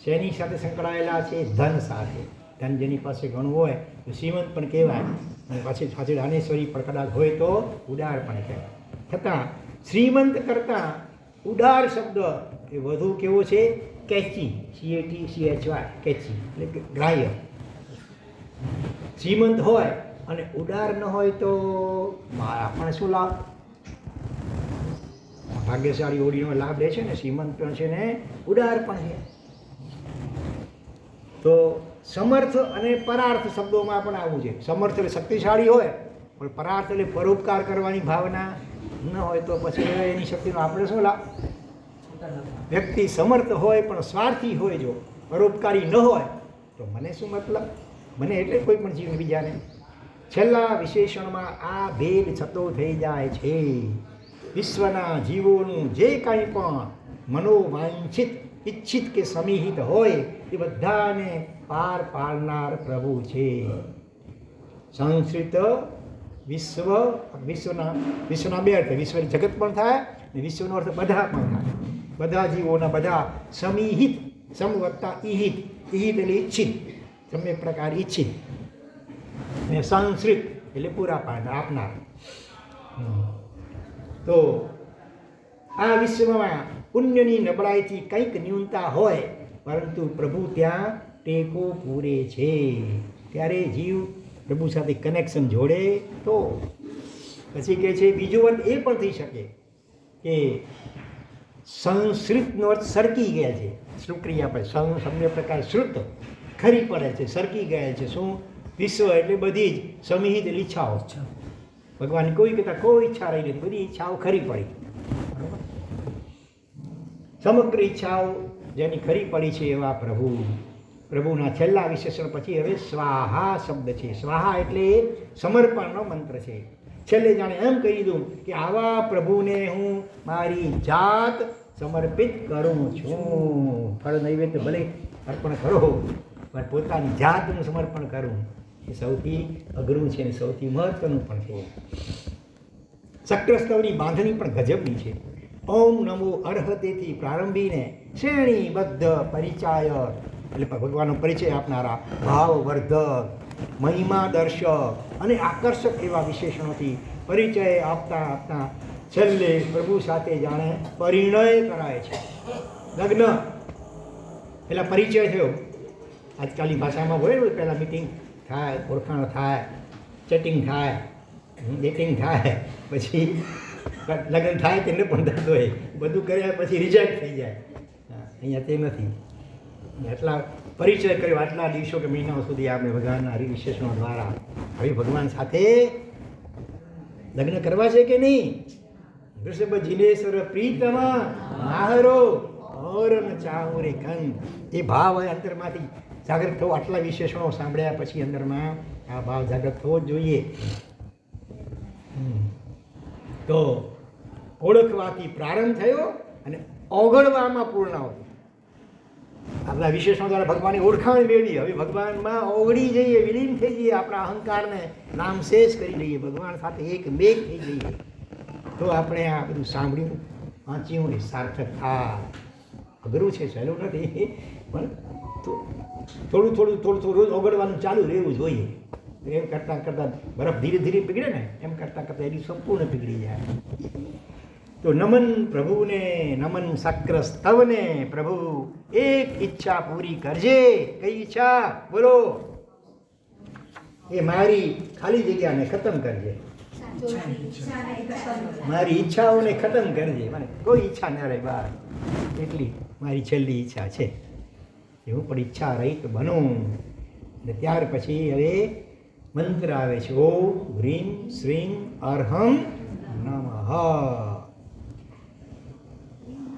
શેની સાથે સંકળાયેલા છે? ધન સાથે. ધન જેની પાસે ઘણું હોય તો શ્રીમંત પણ કહેવાય, અને પાછી પાછળ દાનેશ્વરી પણ કદાચ હોય તો ઉદાર પણ કહેવાય. છતાં શ્રીમંત કરતાં ઉદાર શબ્દ એ વધુ કેવો છે? કેચી, CATCHY, કેચી એટલે કે ગ્રાહ્ય. શ્રીમંત હોય અને ઉડાર ન હોય તો આપણને શું લાભ? ભાગ્યશાળી હોડીનો લાભ લે છે ને, શ્રીમંત પણ છે ને ઉડાર પણ છે. તો સમર્થ અને પરાર્થ શબ્દોમાં પણ આવું છે. સમર્થ એટલે શક્તિશાળી હોય, પણ પરાર્થ એટલે પરોપકાર કરવાની ભાવના ન હોય તો પછી એની શક્તિનો આપણે શું લાભ? વ્યક્તિ સમર્થ હોય પણ સ્વાર્થી હોય, જો પરોપકારી ન હોય તો મને શું મતલબ? મને એટલે કોઈ પણ જીવ બીજાને. છેલ્લા વિશેષણમાં આ ભેદ છતો થઈ જાય છે. વિશ્વના જીવોનું જે કાંઈ પણ મનોવાંછિત, ઈચ્છિત કે સમિહિત હોય એ બધાને પાર પાડનાર પ્રભુ છે. સંસ્કૃત વિશ્વના બે અર્થ, વિશ્વની જગત પણ થાય અને વિશ્વનો અર્થ બધા પણ થાય. બધા જીવોના બધા સમિહિત, સમ વત્તા ઈહિત, ઈહિત એટલે ઈચ્છિત, સમ્યક પ્રકાર ઈચ્છિત, અને સંસ્કૃત એટલે પૂરા પાડનાર, આપનાર. તો આ વિશ્વમાં પુણ્યની નબળાઈથી કંઈક ન્યૂનતા હોય, પરંતુ પ્રભુ ત્યાં ટેકો પૂરે છે. ત્યારે જીવ પ્રભુ સાથે કનેક્શન જોડે તો પછી કહે છે બીજું અર્થ એ પણ થઈ શકે કે સંસ્કૃતનો અર્થ સરકી ગયા છે. શ્રુક્રિયા પર સમ્ય પ્રકાર શ્રુત ખરી પડે છે, સરકી ગયા છે. શું? વિશ્વ એટલે બધી જ સમિહિત ઈચ્છાઓ. ભગવાન કોઈ કહેતા કોઈ ઈચ્છા રહી નથી, બધી ઈચ્છાઓ ખરી પડી. સમગ્ર ઈચ્છાઓ જેની ખરી પડી છે એવા પ્રભુ. પ્રભુના છેલ્લા વિશેષણ પછી હવે સ્વાહા શબ્દ છે. સ્વાહા એટલે સમર્પણનો મંત્ર છે. છેલ્લે જાણે એમ કહી દીધું કે આવા પ્રભુને હું મારી જાત સમર્પિત કરું છું. ફળ નૈવેદ્ય ભલે અર્પણ કરો, પણ પોતાની જાતનું સમર્પણ કરું એ સૌથી અઘરું છે અને સૌથી મહત્વનું પણ છે. શક્રસ્તવની બાંધણી પણ ગજબની છે. ઓમ નમો અર્હતેથી પ્રારંભીને શ્રેણીબદ્ધ પરિચાય એટલે ભગવાનનો પરિચય આપનારા, ભાવવર્ધક, મહિમા દર્શક અને આકર્ષક એવા વિશેષણોથી પરિચય આપતા છેલ્લે પ્રભુ સાથે જાણે પરિણય કરાય છે. લગ્ન પેલા પરિચય થયો, આજકાલની ભાષામાં હોય ને, પહેલાં મિટિંગ થાય, ઓળખાણ થાય, ચેટિંગ થાય, ડેટિંગ થાય, પછી લગ્ન થાય તેને પણ થતો હોય, બધું કર્યા પછી રિજેક્ટ થઈ જાય. અહીંયા તે નથી. એટલા પરિચય કર્યો આટલા દિવસો કે મહિનાઓ સુધી આપણે ભગવાનના વિશેષણો દ્વારા. હવે ભગવાન સાથે લગ્ન કરવા છે કે નહીં? વૃષભ જીનેશ્વર પ્રીતમાં માહરો ઓરમ ચાહુરે ખંડ, એ ભાવ હોય અંતરમાંથી જાગૃત થવો. આટલા વિશેષણો સાંભળ્યા પછી અંદરમાં આ ભાવ જાગૃત થવો જ જોઈએ. તો ઓળખવાથી પ્રારંભ થયો અને ઓગળવામાં પૂર્ણાવતી. આપણા વિશેષણો દ્વારા ભગવાનની ઓળખાણ મેળવી. હવે ભગવાનમાં ઓગળી જઈએ, વિલીન થઈ જઈએ, આપણા અહંકારને નામ શેષ કરી લઈએ, ભગવાન સાથે એક મેઘ થઈ જઈએ, તો આપણે આ બધું સાંભળ્યું, વાંચ્યું એ સાર્થક થાય. અઘરું છે, સહેલું નથી, પણ થોડું રોજ ઓગળવાનું ચાલુ રહેવું જોઈએ. એમ કરતાં કરતાં બરફ ધીરે ધીરે પીગળે ને, એમ કરતાં કરતાં એની સંપૂર્ણ પીગળી જાય. તો નમન પ્રભુને, નમન શક્ર સ્તવને. પ્રભુ એક ઈચ્છા પૂરી કરજે. કઈ ઈચ્છા? બોલો. એ મારી ખાલી જગ્યાને ખતમ કરજે, મારી ઈચ્છાઓને ખતમ કરજે, મને કોઈ ઈચ્છા ન રહે બહાર. એટલી મારી છેલ્લી ઈચ્છા છે. એવું પણ ઈચ્છા રહી તો બનું. અને ત્યાર પછી હવે મંત્ર આવે છે. ઓમ હ્રીમ શ્રીમ અર્હમ નમઃ.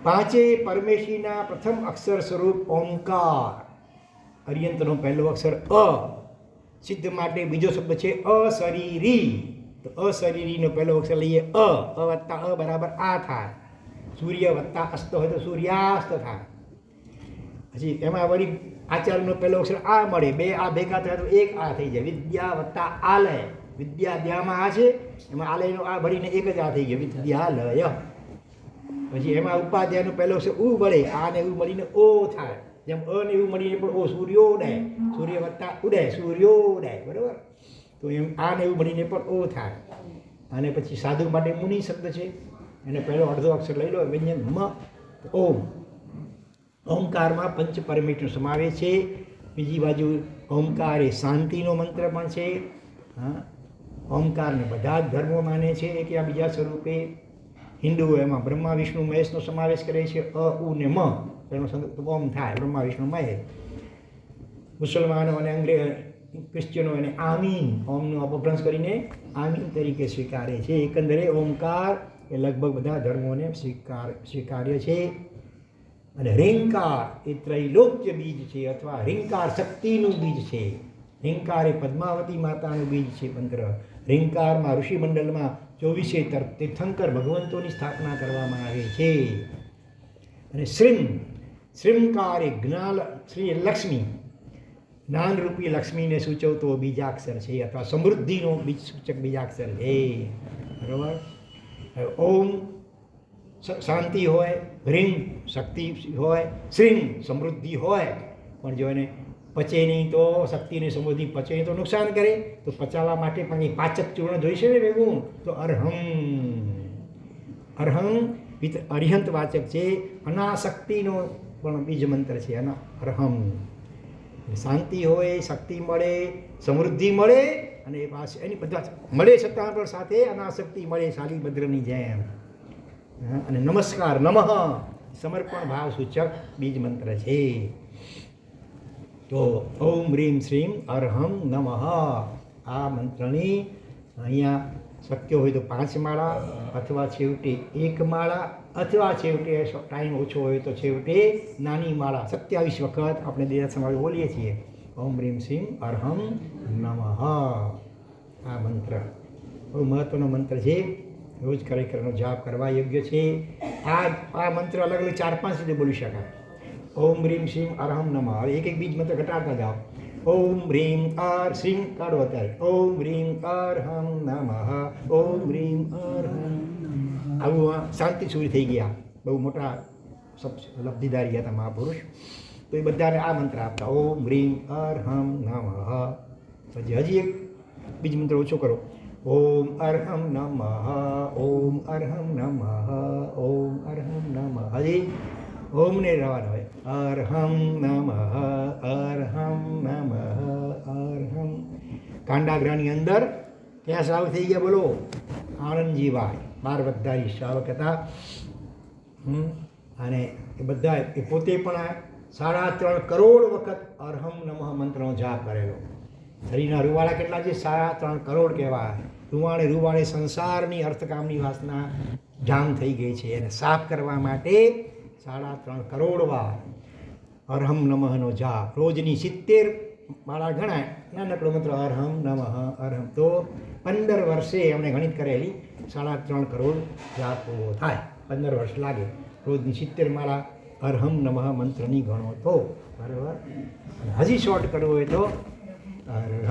પાંચે પરમેશીના પ્રથમ અક્ષર સ્વરૂપ ઓમકાર. અર્યંતનો પહેલો અક્ષર અ. સિદ્ધ માટે બીજો શબ્દ છે અશરીરી. તો અશરીરીનો પહેલો અક્ષર લઈએ અ. અ વત્તા અ બરાબર આ થાય. સૂર્ય વત્તા અસ્ત હોય તો સૂર્યાસ્ત થાય. પછી એમાં વળી આચાર્યનો પહેલો અક્ષર આ મળે, બે આ ભેગા થાય તો એક આ થઈ જાય. વિદ્યા વત્તા આલય. વિદ્યા દ્યામાં આ છે, એમાં આલયનો આ ભરીને એક જ આ થઈ ગયો, વિદ્યાલય. પછી એમાં ઉપાધ્યાયનો પહેલો અક્ષર ઉ મળે, આ ને ઉ મળીને ઓ થાય. જેમ અ ને એવું મળીને પણ ઓ, સૂર્યોદય. સૂર્ય વત્તા ઉદય, સૂર્યોદય. બરાબર? તો એમ આ ને એવું મળીને પણ ઓ થાય. અને પછી સાધુ માટે મુનિ શબ્દ છે, એને પહેલો અડધો અક્ષર લઈ લો, વ્યંજન મ. ઓમ. ઓમકારમાં પંચ પરમેશ્વર સમાવેશ છે. બીજી બાજુ ઓમકાર એ શાંતિનો મંત્ર પણ છે. હા, ઓમકારને બધા જ ધર્મો માને છે કે આ બીજા સ્વરૂપે. હિન્દુઓ એમાં બ્રહ્મા વિષ્ણુ મહેશનો સમાવેશ કરે છે, ઉ ને મ, એનો ઓમ થાય, બ્રહ્મા વિષ્ણુ મહેશ. મુસલમાનો અને ક્રિશ્ચિયનો એને આમીન, ઓમનો અપભ્રંશ કરીને આમીન તરીકે સ્વીકારે છે. એકંદરે ઓમકાર એ લગભગ બધા ધર્મોને સ્વીકાર્ય છે. અને રિંકાર એ ત્રૈલોક્ય બીજ છે, અથવા રિંકાર શક્તિનું બીજ છે. રિંકાર એ પદ્માવતી માતાનું બીજ છે મંત્ર. રિંકારમાં ઋષિમંડળમાં 24 તીર્થંકર ભગવંતોની સ્થાપના કરવામાં આવે છે. અને શ્રીમકાર એ શ્રી લક્ષ્મી, જ્ઞાનરૂપી લક્ષ્મીને સૂચવતો બીજાક્ષર છે, અથવા સમૃદ્ધિનો બીજ સૂચક બીજાક્ષર છે. બરાબર. ઓમ શાંતિ હોય, હ્રીમ શક્તિ હોય, શ્રીમ સમૃદ્ધિ હોય, પણ જો એને પચે નહીં તો શક્તિની સમૃદ્ધિ પચે નહીં તો નુકસાન કરે, તો પચાવવા માટે પણ એ પાચક ચૂર્ણ જોઈશે ને ભેગું. તો અર્હં અરિહંત વાચક છે. અનાશક્તિનો પણ બીજ મંત્ર છે અર્હં. શાંતિ હોય, શક્તિ મળે, સમૃદ્ધિ મળે, અને એ પાસે એની બધા મળે છતાં પણ સાથે અનાશક્તિ મળે, શાલીભદ્રની જેમ. અને નમસ્કાર, નમઃ સમર્પણ ભાવ સૂચક બીજ મંત્ર છે. તો ઓમ હ્રીમ શ્રીમ અર્હં નમઃ આ મંત્રની અહીંયા શક્ય હોય તો 5 માળા, અથવા છેવટે 1 માળા, અથવા છેવટે ટાઈમ ઓછો હોય તો છેવટે નાની માળા 27 વખત આપણે દેરાસરમાં બોલીએ છીએ. ઓમ હ્રીમ શ્રીમ અર્હં નમઃ આ મંત્ર બહુ મહત્વનો મંત્ર છે. રોજ ખરેખરનો જાપ કરવા યોગ્ય છે. આ મંત્ર અલગ અલગ 4-5 રીતે બોલી શકાય. ઓમ હ્રીમ શ્રીમ અર્હં નમઃ. હવે એક બીજ મંત્ર ઘટાડતા જાઓ. ઓમ હ્રીમ શ્રીમ કાઢો અત્યારે. ઓમ હ્રીમ અર્હં નમઃ. ઓમ હ્રીમ અર્હં. આવું શાંતિ સુરી થઈ ગયા. બહુ મોટા લબ્ધિદારી હતા મહાપુરુષ. તો એ બધાને આ મંત્ર આપતા. ઓમ હ્રીમ અર્હં નમઃ. પછી હજી એક બીજ મંત્ર ઓછો કરો. ઓમ અર્હં નમઃ. ઓમ અર્હં નમઃ. ઓમ અર્હં નમઃ. હજી ઓમને રહેવાનું હોય. અર્હં નમઃ. અર્હં નમઃ. અર્હં. કાંડાગ્રહની અંદર ક્યાં શ્રાવ થઈ ગયા બોલો? આનંદજીભાઈ 12 વદ્ધારી શ્રાવક હતા. અને એ બધા એ પોતે પણ 3.5 કરોડ વખત અર્હં નમઃ મંત્રનો જાપ કરેલો. શરીરના રૂવાડા કેટલા છે? 3.5 કરોડ કહેવાય. રૂવાડે સંસારની અર્થકામની વાસના જામ થઈ ગઈ છે, એને સાફ કરવા માટે 3.5 કરોડ વાર અર્હં નમઃનો જાપ. રોજની 70 માળા ગણાય. નાનકડો મંત્ર અર્હં નમઃ અર્હં. તો 15 વર્ષે એમણે ગણિત કરેલી 3.5 કરોડ જાપ પૂરો થાય. 15 વર્ષ લાગે. રોજની 70 માળા અર્હં નમઃ મંત્રની ગણો તો. બરાબર. હજી શોર્ટ કરવું હોય તો અર્હં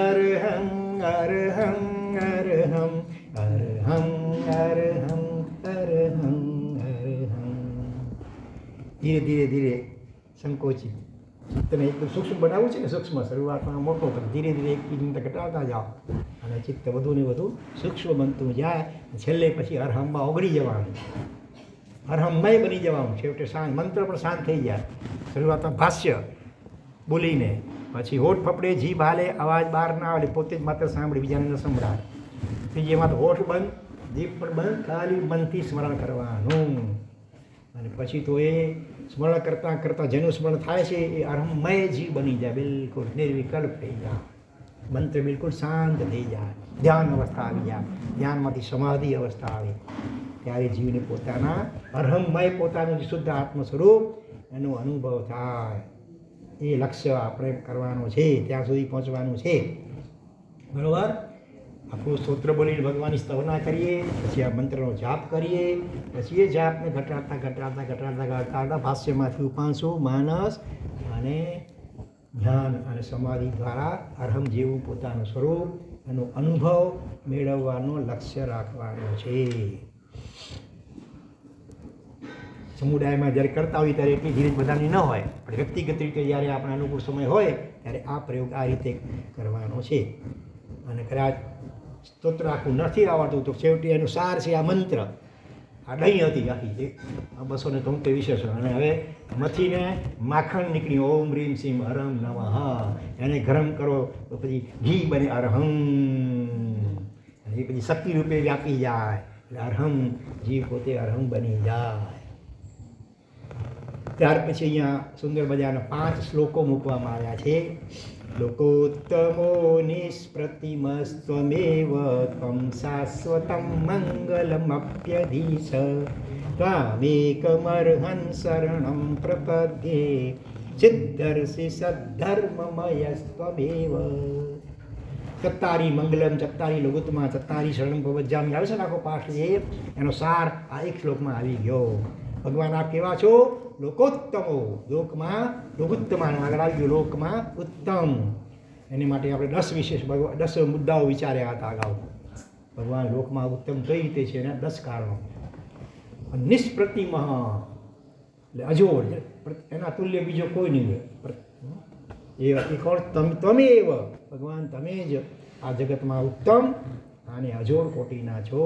અર્હં અર્હં અર્હં અર્હં અર્હં અર્હં અર્હં. ધીરે ધીરે ધીરે સંકોચિત ચિત્તને એકદમ સૂક્ષ્મ બનાવવું છે ને. સૂક્ષ્મ શરૂઆતમાં મોટો કરો, ધીરે ધીરે એક બીજ મંત્ર ઘટાડતા જાઓ, અને ચિત્ત વધુ ને વધુ સૂક્ષ્મ બનતું જાય. છેલ્લે પછી અર્હંમાં ઓગળી જવાનું, અર્હંમય બની જવાનું. છેવટે શાંત, મંત્ર પણ શાંત થઈ જાય. શરૂઆતમાં ભાષ્ય બોલીને, પછી હોઠ ફફડે, જીભ હાલે, અવાજ બહાર ના આવે, પોતે જ માત્ર સાંભળે, બીજાને ન સંભળાય. ત્રીજીમાં તો હોઠ બંધ, જીભ પણ બંધ, ખાલી મનથી સ્મરણ કરવાનું. અને પછી તો એ સ્મરણ કરતાં કરતાં જેનું સ્મરણ થાય છે એ અર્હંમય જીવ બની જાય, બિલકુલ નિર્વિકલ્પ થઈ જાય. મંત્ર બિલકુલ શાંત થઈ જાય, ધ્યાન અવસ્થા આવી જાય. ધ્યાનમાંથી સમાધિ અવસ્થા આવે, ત્યારે જીવને પોતાના અર્હંમય પોતાનું જે શુદ્ધ આત્મ સ્વરૂપ એનો અનુભવ થાય. એ લક્ષ્ય આપણે કરવાનું છે, ત્યાં સુધી પહોંચવાનું છે. બરાબર. આખું સ્તોત્ર બોલીને ભગવાનની સ્તવના કરીએ, પછી આ મંત્રનો જાપ કરીએ, પછી એ જાપને ઘટાડતા ભાષ્યમાંથી ઉપાંશુ, માનસ અને ધ્યાન અને સમાધિ દ્વારા અર્હં જેવું પોતાનું સ્વરૂપ એનો અનુભવ મેળવવાનું લક્ષ્ય રાખવાનું છે. સમુદાયમાં જ્યારે કરતા હોય ત્યારે એટલી ધીરજ બધાની ન હોય, પણ વ્યક્તિગત રીતે જ્યારે આપણે અનુકૂળ સમય હોય ત્યારે આ પ્રયોગ આ રીતે કરવાનો છે. અને કદાચ સ્તોત્ર આખું નથી આવડતું તો છેવટે એનું સાર છે આ મંત્ર. આ દહીં હતી આખી જે 273 વિશેષ, અને હવે મથીને માખણ નીકળી ઓમ રીમ સીમ હરમ નમઃ, એને ગરમ કરો તો પછી ઘી બને અરહમ, અને એ પછી શક્તિ રૂપે વ્યાપી જાય એટલે અરહમ, જીવ પોતે અરહમ બની જાય. ત્યાર પછી અહીંયા સુંદર મજાના 5 શ્લોકો મૂકવામાં આવ્યા છે. લોકોત્તમો નિષ્પ્રતિમસ્ત્વમેવ ત્વં શાશ્વતં મંગલમપ્યધીશ ત્વામેકમર્હં શરણં પ્રપદ્યે સિદ્ધર્ષિ સદ્ધર્મમયસ્ત્વમેવ. ચત્તારી મંગલમ, ચત્તારી લઘુત્તમા, ચત્તારી શરણં પ્રપદ્યામિ આવે છે ને આખો પાઠ છે, એનો સાર આ એક શ્લોકમાં આવી ગયો. ભગવાન આપ કેવા છો? લોકોત્તમો, લોકમાં લઘુત્તમાનો આગળ આવી ગયો, લોકમાં ઉત્તમ. એની માટે આપણે 10 વિશેષ 10 મુદ્દાઓ વિચાર્યા હતા અગાઉ. ભગવાન લોકમાં ઉત્તમ કઈ રીતે છે એના 10 કારણો. નિષ્પ્રતિમઃ એટલે અજોડ, એના તુલ્ય બીજો કોઈ નહીં હોય. એ કોણ? તમેવ, ભગવાન તમે જ આ જગતમાં ઉત્તમ અને અજોડ કોટીના છો.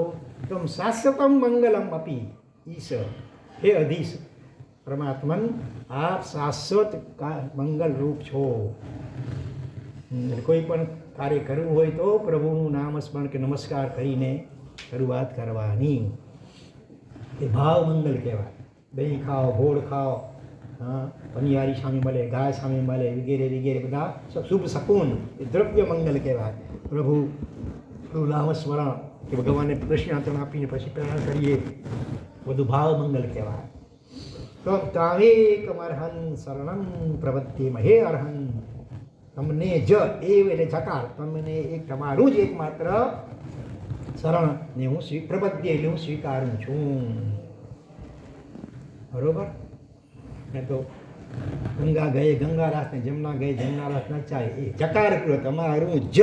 તમ શાશ્વતમ મંગલમ અપી ઈશ, હે અધીશ પરમાત્મન આપ શાશ્વત મંગલ રૂપ છો. કોઈ પણ કાર્ય કરવું હોય તો પ્રભુનું નામ સ્મરણ કે નમસ્કાર કરીને શરૂઆત કરવાની. એ ભાવ મંગલ કહેવાય. દહીં ખાઓ, ગોળ ખાઓ, પનિયારી સામે મળે, ગાય સામે મળે વગેરે વગેરે બધા શુભ શકુન, એ દ્રવ્ય મંગલ કહેવાય. પ્રભુનું નામ સ્મરણ કે ભગવાનને દક્ષિણાંતરણ આપીને પછી પ્રેરણા કરીએ, બધું ભાવ મંગલ કહેવાય. તો તામેકમર્હં શરણં પ્રપદ્યે, હે અર્હં તમને જ એવ એટલે જકાર, તમને એક તમારું જ એકમાત્ર શરણને હું પ્રપદ્યે એટલે હું સ્વીકારું છું. બરોબર ને? તો ગંગા ગયે ગંગારાસ ને જમના ગયે જમનારાસ નચાય, એ જકાર કર્યો તમારું જ,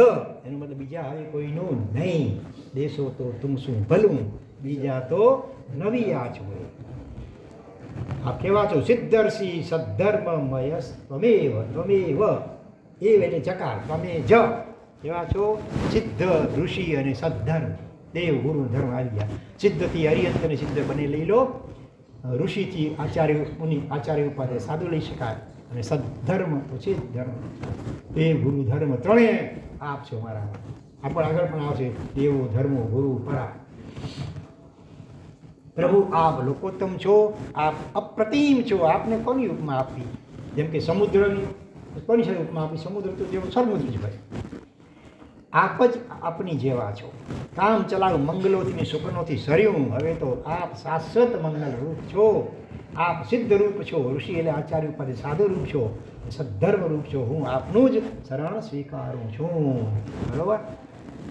એનો મતલબ બીજા હવે કોઈનું નહીં. દેશો તો તુમ શું ભલું, બીજા તો નવી આચ હોય. આપ કેવા છો? સિદ્ધર્ષિ સદ્ધર્મમયસ ત્વમેવ, ત્વમેવ એવ એટલે જકાર, તમે જ કેવા છો? સિદ્ધ ઋષિ અને સદ્ધર્મ, દેવ ગુરુ ધર્મ આવી ગયા. સિદ્ધથી અરિહંત અને સિદ્ધ બને લઈ લો, ઋષિથી આચાર્ય મુનિ આચાર્ય ઉપાધ્યાય સાદું લઈ શકાય, અને સદ્ધર્મ તો છે ધર્મ, દેવ ગુરુ ધર્મ ત્રણેય આપ છો મારા. આપણે આગળ પણ આવશે દેવો ધર્મો ગુરુ પરા. પ્રભુ આપ લોકોત્તમ છો, આપ અપ્રતિમ છો. આપને કોની ઉપમા આપી? જેમ કે સમુદ્રની કોની સાથે ઉપમા આપી? સમુદ્ર તો જેવો સમુદ્ર જ ભાઈ. આપ જ આપની જેવા છો. કામ ચલાવું મંગલોથી સુખનોથી સર્યું. હવે તો આપ શાશ્વત મંગલ રૂપ છો, આપ સિદ્ધ રૂપ છો, ઋષિ એટલે આચાર્ય ઉપાધ્યાય સાધુ રૂપ છો, સદ્ધર્મ રૂપ છો. હું આપનું જ શરણ સ્વીકારું છું. બરોબર?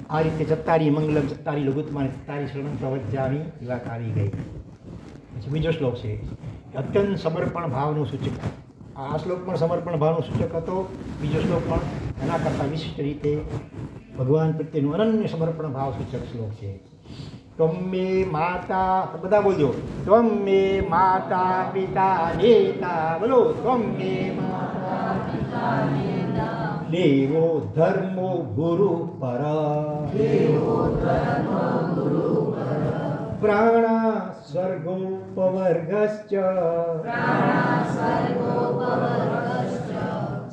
આ રીતે ચત્તારી મંગલમ, ચત્તારી લઘુત્તમા, ચત્તારી શરણં પ્રપદ્યામિ એ વાત આવી ગઈ. પછી બીજો શ્લોક છે અત્યંત સમર્પણ ભાવનું સૂચક. આ શ્લોક પણ સમર્પણ ભાવનો સૂચક હતો. બીજો શ્લોક પણ એના કરતાં વિશિષ્ટ રીતે ભગવાન પ્રત્યેનું અનન્ય સમર્પણ ભાવ સૂચક શ્લોક છે. ત્વમે માતા, બધા બોલજો, ત્વમે માતા પિતા નેતા, બોલો ત્વમે માતા પિતા નેતા, દેવો ધર્મો ગુરુ પર, દેવો ધર્મો ગુરુ પર, પ્રાણા સ્વર્ગોપવર્ગશ્ચ, પ્રાણા સ્વર્ગોપવર્ગશ્ચ,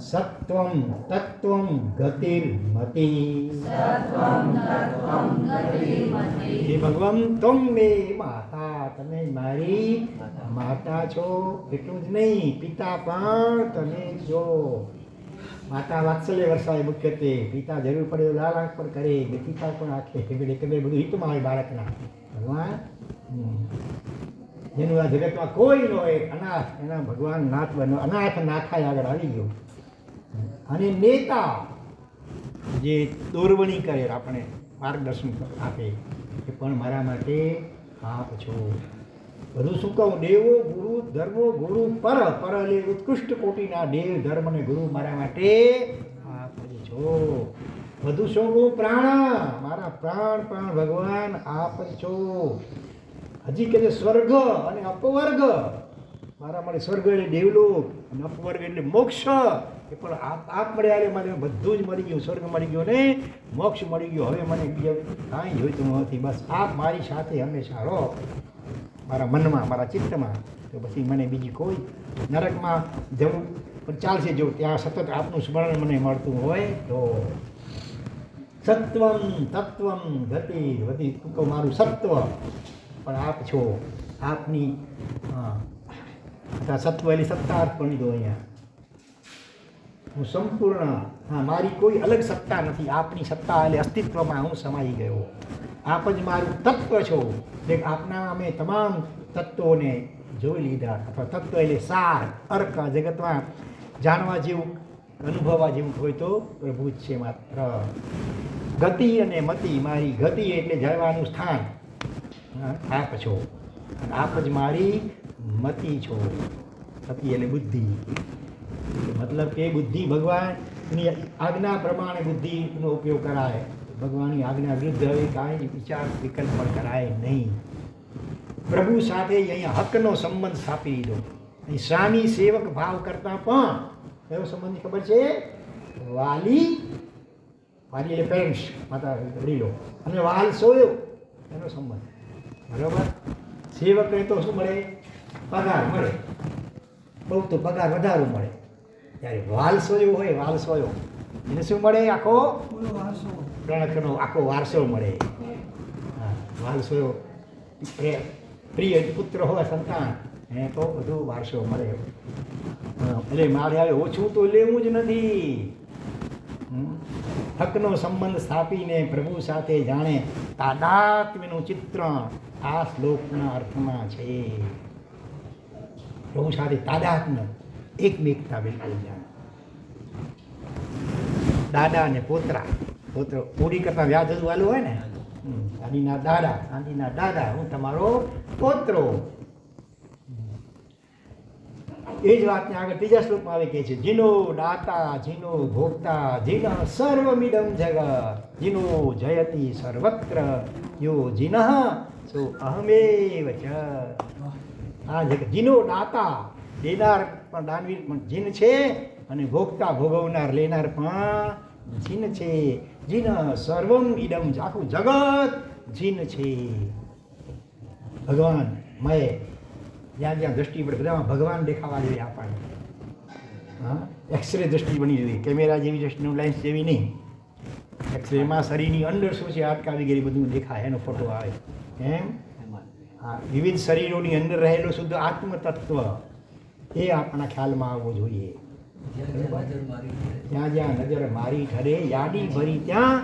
સત્વં તત્વં ગતિર્મતિ, સત્વં તત્વં ગતિર્મતિ. હે ભગવાન ત્વમે માતા, તમે મારી માતા છો. એટલું જ નહીં, પિતા પણ તમે છો. માતા વાત્સલ્ય વરસાવે મુખ્યત્વે, પિતા જરૂર પડે લાલાંક પણ કરે, પિતા પણ આખે એકદમ બધું હિતમાં હોય બાળકના. ભગવાન જેનું આ જગતમાં કોઈ ન હોય અનાથ, એના ભગવાન નાથ બનો, અનાથ નાથાય આગળ આવી ગયો. અને નેતા જે દોરવણી કરે, આપણે માર્ગદર્શન આપે, એ પણ મારા માટે આપ છો. બધું શું કહું? દેવો ગુરુ ધર્મો ગુરુ પર, પર એટલે ઉત્કૃષ્ટ કોટીના દેવ ધર્મ અને ગુરુ મારા માટે આપ છો. બધું શું કહું? પ્રાણ, મારા પ્રાણ પણ ભગવાન આપ છો. હજી કે સ્વર્ગ અને અપવર્ગ, મારા માટે સ્વર્ગ એટલે દેવલોક અને અપવર્ગ એટલે મોક્ષ, એ પણ આપ મળ્યા એટલે મને બધું જ મળી ગયું. સ્વર્ગ મળી ગયો ને મોક્ષ મળી ગયો. હવે મને બીજા કાંઈ જોઈતું નથી. બસ આપ મારી સાથે હંમેશા રહો. મારા મનમાં, મારા ચિત્તમાં, તો પછી મને બીજી કોઈ નરકમાં જવું પણ ચાલશે. જો ત્યાં સતત આપનું સ્મરણ મને મળતું હોય તો સત્વમ તત્વમ ગતિ વધી, તો મારું સત્વ પણ આપ છો. આપની સત્વ એટલે સત્તાર્થ પણ લીધો અહીંયા. હું સંપૂર્ણ, હા, મારી કોઈ અલગ સત્તા નથી. આપની સત્તા એટલે અસ્તિત્વમાં હું સમાઈ ગયો. આપ જ મારું તત્વ છો. એટલે આપના અમે તમામ તત્વોને જોઈ લીધા. અથવા તત્વ એટલે સાર, અર્ક. જગતમાં જાણવા જેવું, અનુભવવા જેવું હોય તો પ્રભુ જ છે માત્ર. ગતિ અને મતિ, મારી ગતિ એટલે જવાનું સ્થાન આપ છો, અને આપ જ મારી મતિ છો. મતિ એટલે બુદ્ધિ. મતલબ કે બુદ્ધિ ભગવાનની આજ્ઞા પ્રમાણે બુદ્ધિનો ઉપયોગ કરાય. ભગવાનની આજ્ઞા વિરુદ્ધ હવે કાંઈ વિચાર વિકલ્પ પણ કરાય નહીં. પ્રભુ સાથે અહીંયા હકનો સંબંધ સ્થાપી દીધો. અહીં સ્વામી સેવક ભાવ કરતાં પણ કયો સંબંધની ખબર છે? વાલી, વાલી એટલે પેરેન્ટ્સ, માતા વડીલો, અને વાલ સોયો એનો સંબંધ. બરાબર. સેવકને તો શું મળે? પગાર મળે, બહુ તો પગાર વધારો મળે. ત્યારે વાલ સોયો હોય, વાલ સોયો એને શું મળે? આખો પ્રણખનો આખો વારસો મળે. હા, વાલ સોયો પ્રિય પુત્ર હોય, સંતાન, એને તો બધું વારસો મળે. એટલે મારે હવે ઓછું તો લેવું જ નથી. હકનો સંબંધ સ્થાપીને પ્રભુ સાથે જાણે તાદાત્મ્યનું ચિત્રણ આ શ્લોકના અર્થમાં છે. પ્રભુ સાથે તાદાત્મ્ય, એકમેકતા બિલકુલ જાણે. દાદા અને પોતરા, પોત્ર પૂરી કરતા વ્યાજ હજુ વાલું હોય ને, આદિના દાદા, આદિના દાદા, હું તમારો પોત્રો. એ જ વાતને આગળ ત્રીજા શ્લોકમાં આવે કે છે, જીનો દાતા, જીનો ભોગતા, જીન સર્વમિદમ જગત, જીનો જયતિ સર્વત્ર, યો જીન સો અહમેવ ચ. આ જગત જીનો દાતા, દેનાર પણ દાનવીર પણ જીન છે, અને ભોગતા ભોગવનાર લેનાર પણ જીન છે. જીન સર્વમ ઇદમ, આખું જગત જીન છે. ભગવાન મય, જ્યાં જ્યાં દ્રષ્ટિ પડે બધામાં ભગવાન દેખાવા જોઈએ આપણને. હા, એક્સરે દ્રષ્ટિ બની જોઈએ, કેમેરા જેવી દ્રષ્ટિનું લેન્સ જેવી નહીં. એક્સરેમાં શરીરની અંદર શું છે, હાડકા વગેરે બધું દેખાય, એનો ફોટો આવે. એમ હા, વિવિધ શરીરોની અંદર રહેલો શુદ્ધ આત્મતત્વ એ આપણા ખ્યાલમાં આવવો જોઈએ. જ્યાં જ્યાં નજર મારી ઠરે યાદી ભરી ત્યાં,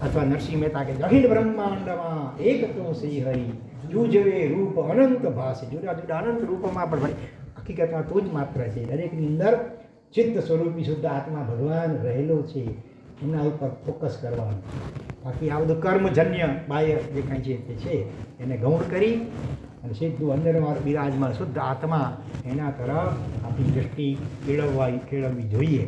અથવા નરસિંહ મહેતા કે અખિલ બ્રહ્માંડમાં એક તો શ્રી હરિ જુજવે રૂપ અનંત ભાષે. જુદા જુદા અનંત રૂપમાં પણ ભાઈ હકીકતમાં તું જ માત્ર છે. દરેકની અંદર ચિત્ત સ્વરૂપી શુદ્ધ આત્મા ભગવાન રહેલો છે. એના ઉપર ફોકસ કરવાનું. બાકી આ બધું કર્મજન્ય બાહ્ય જે કાંઈ છે તે છે એને ગૌણ કરી અને સીધું અંદરમાં બિરાજમાન શુદ્ધ આત્મા, એના તરફ આપણી દૃષ્ટિ કેળવવી જોઈએ.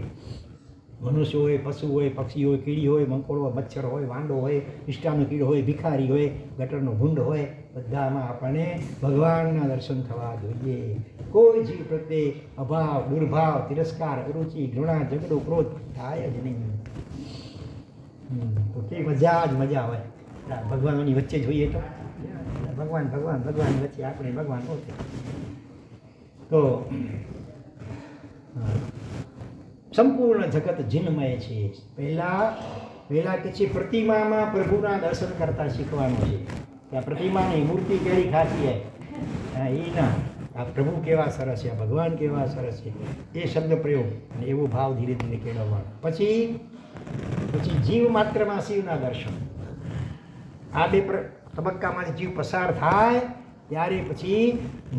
મનુષ્ય હોય, પશુ હોય, પક્ષી હોય, કીડી હોય, મંકોડો હોય, મચ્છર હોય, વાંડો હોય, ઇષ્ટાનો કીડો હોય, ભિખારી હોય, ગટરનો ભૂંડ હોય, બધામાં આપણને ભગવાનના દર્શન થવા જોઈએ. કોઈ જીવ પ્રત્યે અભાવ, દુર્ભાવ, તિરસ્કાર, અરુચિ, ઘૃણા, ઝઘડો, ક્રોધ થાય જ નહીં. તો કે મજા જ મજા હોય. ભગવાનની વચ્ચે જોઈએ તો ભગવાન ભગવાન ભગવાનની વચ્ચે આપણે ભગવાન પોતે. તો સંપૂર્ણ જગત જીનમય છે. પહેલા કે છે પ્રતિમામાં પ્રભુના દર્શન કરતા શીખવાનું છે. કે આ પ્રતિમાની મૂર્તિ કેવી ખાસી એ ના, આ પ્રભુ કેવા સરસ છે, આ ભગવાન કેવા સરસ છે, એ શબ્દ પ્રયોગ અને એવો ભાવ ધીરે ધીરે કેળવવાનો. પછી જીવ માત્રમાં શિવના દર્શન. આ બે તબક્કામાંથી જીવ પસાર થાય ત્યારે પછી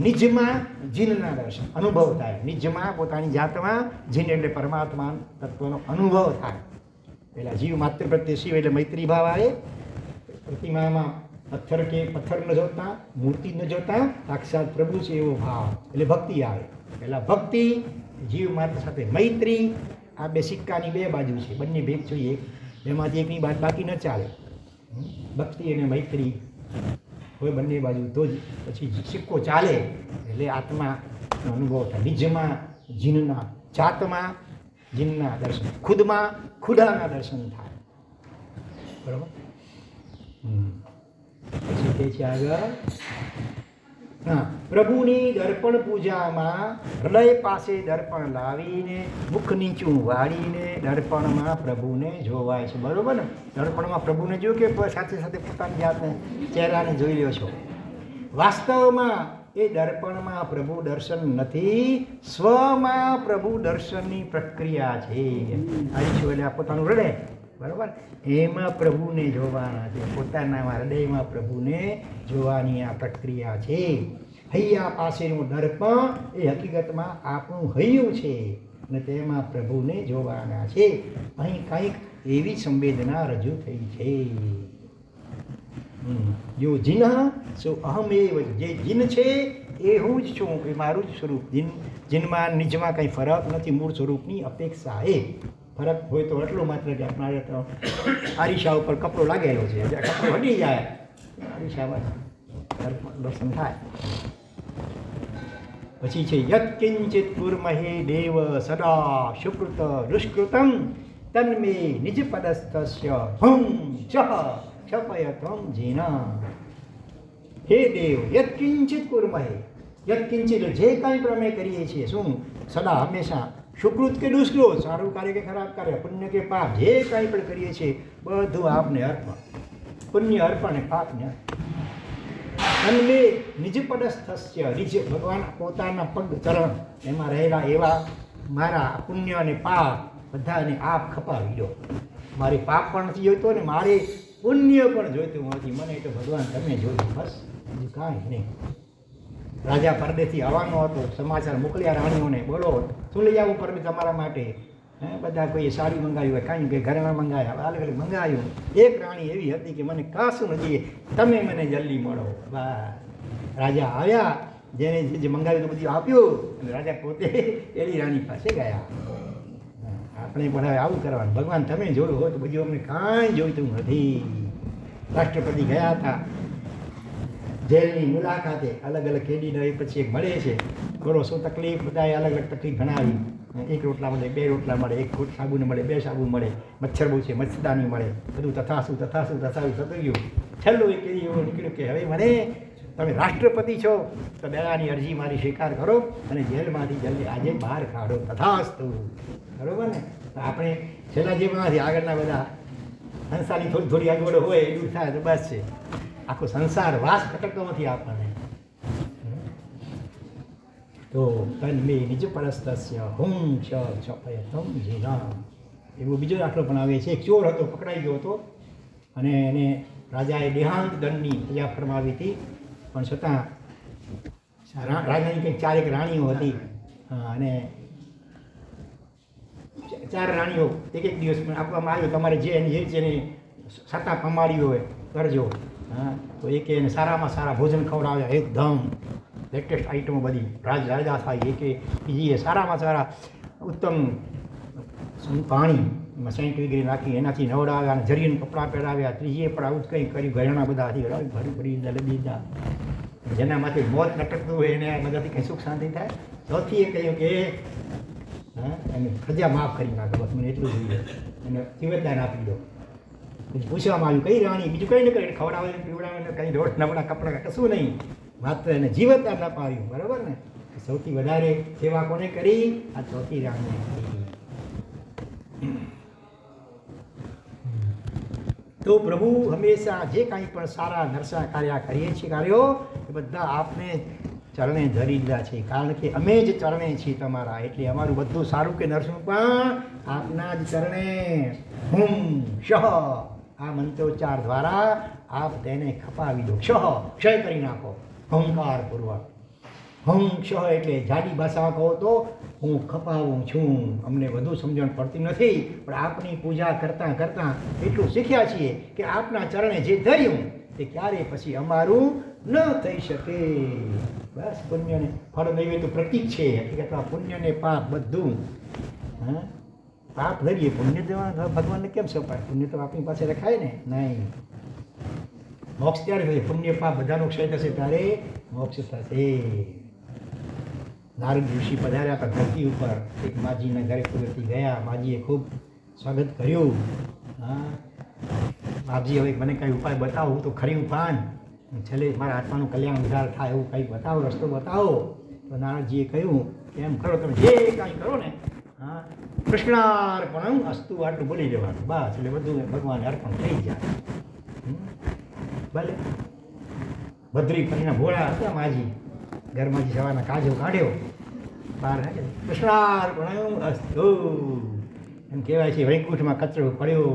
નિજમાં જીનના દર્શન અનુભવ થાય. નિજમાં પોતાની જાતમાં જીન એટલે પરમાત્મા તત્વનો અનુભવ થાય. પહેલાં જીવ માત્ર પ્રત્યે શિવ એટલે મૈત્રી ભાવ આવે. પ્રતિમામાં પથ્થર ન જોતા, મૂર્તિ ન જોતા, સાક્ષાત પ્રભુ છે એવો ભાવ એટલે ભક્તિ આવે. પહેલાં ભક્તિ, જીવ માત્ર સાથે મૈત્રી. આ બે સિક્કાની બે બાજુ છે, બંને ભેગ જોઈએ, એમાંથી એકની બાદ બાકી ન ચાલે. ભક્તિ અને મૈત્રી હોય બંને બાજુ તો જ પછી સિક્કો ચાલે. એટલે આત્માનો અનુભવ થાય. નિજમાં જીનના, જાતમાં જીનના દર્શન, ખુદમાં ખુદાના દર્શન થાય. બરાબર. પછી કહે છે આગળ, હા, પ્રભુની દર્પણ પૂજામાં હૃદય પાસે દર્પણ લાવીને મુખ નીચું વાળીને દર્પણમાં પ્રભુને જોવાય છે. બરોબર ને? દર્પણમાં પ્રભુને જોયું કે સાથે સાથે પોતાની જાતને ચહેરાને જોઈ લ્યો છો. વાસ્તવમાં એ દર્પણમાં પ્રભુ દર્શન નથી, સ્વમાં પ્રભુ દર્શનની પ્રક્રિયા છે. હરીશું એટલે પોતાનું હૃદય, બરાબર, એમાં પ્રભુને જોવાના છે. પોતાના હૃદયમાં પ્રભુને જોવાની આ પ્રક્રિયા છે. હૈયા પાસેનું દર્પણ એ હકીકતમાં આપણું હૈયું છે અને તેમાં પ્રભુને જોવાના છે. અહીં કંઈક એવી સંવેદના રજૂ થઈ છે. જો જીન સો અહમેવ, જે જીન છે એ હું જ છું, એ મારું જ સ્વરૂપ. જીનમાં નિજમાં કંઈ ફરક નથી, મૂળ સ્વરૂપની અપેક્ષા એ ફરક હોય તો એટલું માત્ર કે આપણે આરીશા ઉપર કપડો લાગેલો છે, કપડો હટી જાય આરીશામાં દર્શન થાય. પછી છે યત્કિંચિત કુર્મહે દેવ સદા સુકૃત દુષ્કૃતમ તન્મે નિજ પદસ્થસ્ય હમ ચહ ક્ષપયતમ જીના. હે દેવ, યત્કિંચિત કુર્મહે, યત્કિંચિત જે કાંઈ પણ અમે કરીએ છીએ, શું સદા હંમેશા, સુકૃત કે દુષ્કૃત, સારું કાર્ય કે ખરાબ કાર્ય, પુણ્ય કે પાપ, જે કાંઈ પણ કરીએ છીએ બધું આપને અર્પણ. પુણ્ય અર્પણ ને પાપને અન્મે નિજ પદસ્થસ્ય, નિજ ભગવાન પોતાના પગ ચરણ એમાં રહેલા એવા મારા પુણ્ય અને પાપ બધાને આપ ખપાવી દો. મારે પાપ પણ નથી જોઈતો ને મારે પુણ્ય પણ જોઈતું નથી. મને તો ભગવાન તમે જોયું, બસ બીજું કાંઈ નહીં. રાજા પરદેશથી આવવાનો હતો, સમાચાર મોકલ્યા રાણીઓને, બોલો શું લઈ આવું પરદેશ તમારા માટે? બધા કોઈએ સાડી મંગાવ્યું હોય, કાંઈ કંઈ ઘરેણા મંગાવ્યા, અલગ અલગ મંગાવ્યું. એક રાણી એવી હતી કે મને કાશું નથી, તમે મને જલ્દી મળો. બસ રાજા આવ્યા, જેને જે મંગાવ્યું તો બધું આપ્યું અને રાજા પોતે એની રાણી પાસે ગયા. આપણે પણ હવે આવું કરવાનું, ભગવાન તમે જોયું હોય તો બધું અમને કાંઈ જોઈતું નથી. રાષ્ટ્રપતિ ગયા હતા જેલની મુલાકાતે, અલગ અલગ કેદીનો એ પછી એક મળે છે, બોલો શું તકલીફ, બધાએ અલગ અલગ તકલીફ ગણાવી. એક રોટલા મળે, બે રોટલા મળે, એક ખોટ સાબુને મળે, બે સાબુ મળે, મચ્છર બહુ છે મચ્છરદાની મળે, બધું તથાસું થતું ગયું. છેલ્લું એક કેદી એવું નીકળ્યું કે હવે મને તમે રાષ્ટ્રપતિ છો તો દયાની અરજી મારી સ્વીકાર કરો અને જેલમાંથી જલ્દી આજે બહાર કાઢો. તથાસ્તુ. બરોબર ને? તો આપણે છેલ્લા જીવનમાંથી આગળના બધા સંસારની થોડી થોડી આગળ હોય એટલું થાય તો બસ છે. આખો સંસાર વાસ ખટકતો નથી આપણને. તો તન્મે નિજ પરસ્તસ્ય હુમ ચ ક્ષપયતમ જીના. એવો બીજો દાખલો પણ આવે છે. એક ચોર હતો, પકડાઈ ગયો હતો અને એને રાજાએ દેહાંત દંડની સજા ફરમાવી હતી, પણ છતાં રાજાની કંઈક 4 રાણીઓ હતી અને 4 રાણીઓ એક દિવસ આપવામાં આવ્યો, તમારે જે એની જેની સત્તા પમાડી હોય કરજો. હા, તો એકે એને સારામાં સારા ભોજન ખવડાવ્યા, એકદમ લેટેસ્ટ આઈટમો બધી રાજા થાય. એકે બીજીએ સારામાં સારા ઉત્તમ પાણી એમાં સેન્ટ વગેરે નાખી એનાથી નવડાવ્યા અને જરીને કપડાં પહેરાવ્યા. ત્રીજીએ પણ આવું જ કંઈ કર્યું, ઘરેણા બધા હતી ભરી ભરી દીધા. જેનામાંથી મોત લટકતું હોય એને બધાથી કંઈ સુખ શાંતિ થાય. ચોથી એ કહ્યું કે એને ખજા માફ કરી નાખો, બસ મને એટલું જોઈએ, એને જીવતદાન આપી દો. પછી પૂછવામાં આવ્યું કઈ રાણી, બીજું કંઈ ન કરે, ખવડાવે પીવડાવે કંઈ રોટ નબળા કપડાં કશું નહીં, માત્ર એને જીવતદાન અપાવ્યું. બરાબર ને? સૌથી વધારે સેવા કોને કરી? આ ચોથી રાણી કરી. તો પ્રભુ હંમેશા જે કાંઈ પણ સારા નરસા કાર્ય કરીએ છીએ, કાર્યો એ બધા આપને ચરણે ધરી દીધા છે, કારણ કે અમે જ ચરણે છીએ તમારા. એટલે અમારું બધું સારું કે નરસું પણ આપના જ ચરણે. હુમ શ, આ મંત્રોચ્ચાર દ્વારા આપ તેને ખપાવી દો. ક્ષ, ક્ષય કરી નાખો અહંકાર પૂર્વક. હમ ક્ષ એટલે જાડી ભાષામાં કહો તો હું ખપાવું છું. અમને વધુ સમજણ પડતી નથી, પણ આપની પૂજા કરતાં કરતાં એટલું શીખ્યા છીએ કે આપના ચરણે જે ધર્યું તે ક્યારે પછી અમારું ન થઈ શકે. બસ પુણ્યને ફળ નહીં તો પ્રતીક છે. હકીકતમાં પુણ્ય ને પાપ બધું. હા, પાપ ધરીએ, પુણ્ય ભગવાનને કેમ સોંપાય? પુણ્ય તો આપણી પાસે રખાય ને નહીં. મોક્ષ ત્યારે થશે, પુણ્ય પાપ બધાનો ક્ષય થશે ત્યારે મોક્ષ થશે. નારદ ઋષિ પધાર્યા હતા ધરતી ઉપર, એક માજીના ઘરે કુદરતી ગયા. માજીએ ખૂબ સ્વાગત કર્યું. હા, બાપજી હવે મને કંઈ ઉપાય બતાવો તો ખરી ઉપાન છેલ્લે મારા આત્માનું કલ્યાણ ઉધાર થાય એવું કંઈ બતાવો, રસ્તો બતાવો. તો નારદજીએ કહ્યું કે એમ કરો, તમે જે કાંઈ કરો ને, હા, કૃષ્ણાર્પણમ અસ્તુ આટલું બોલી દેવાનું બસ, એટલે બધું ભગવાનને અર્પણ થઈ જાય. ભલે ભદ્રી પરીના ભોળા હતા માજી, ઘરમાંથી સવારના કાજો કાઢ્યો બહાર, કૃષ્ણાર્પણમ અસ્તુ એમ કહેવાય છે. વૈકુંઠમાં કચરો પડ્યો,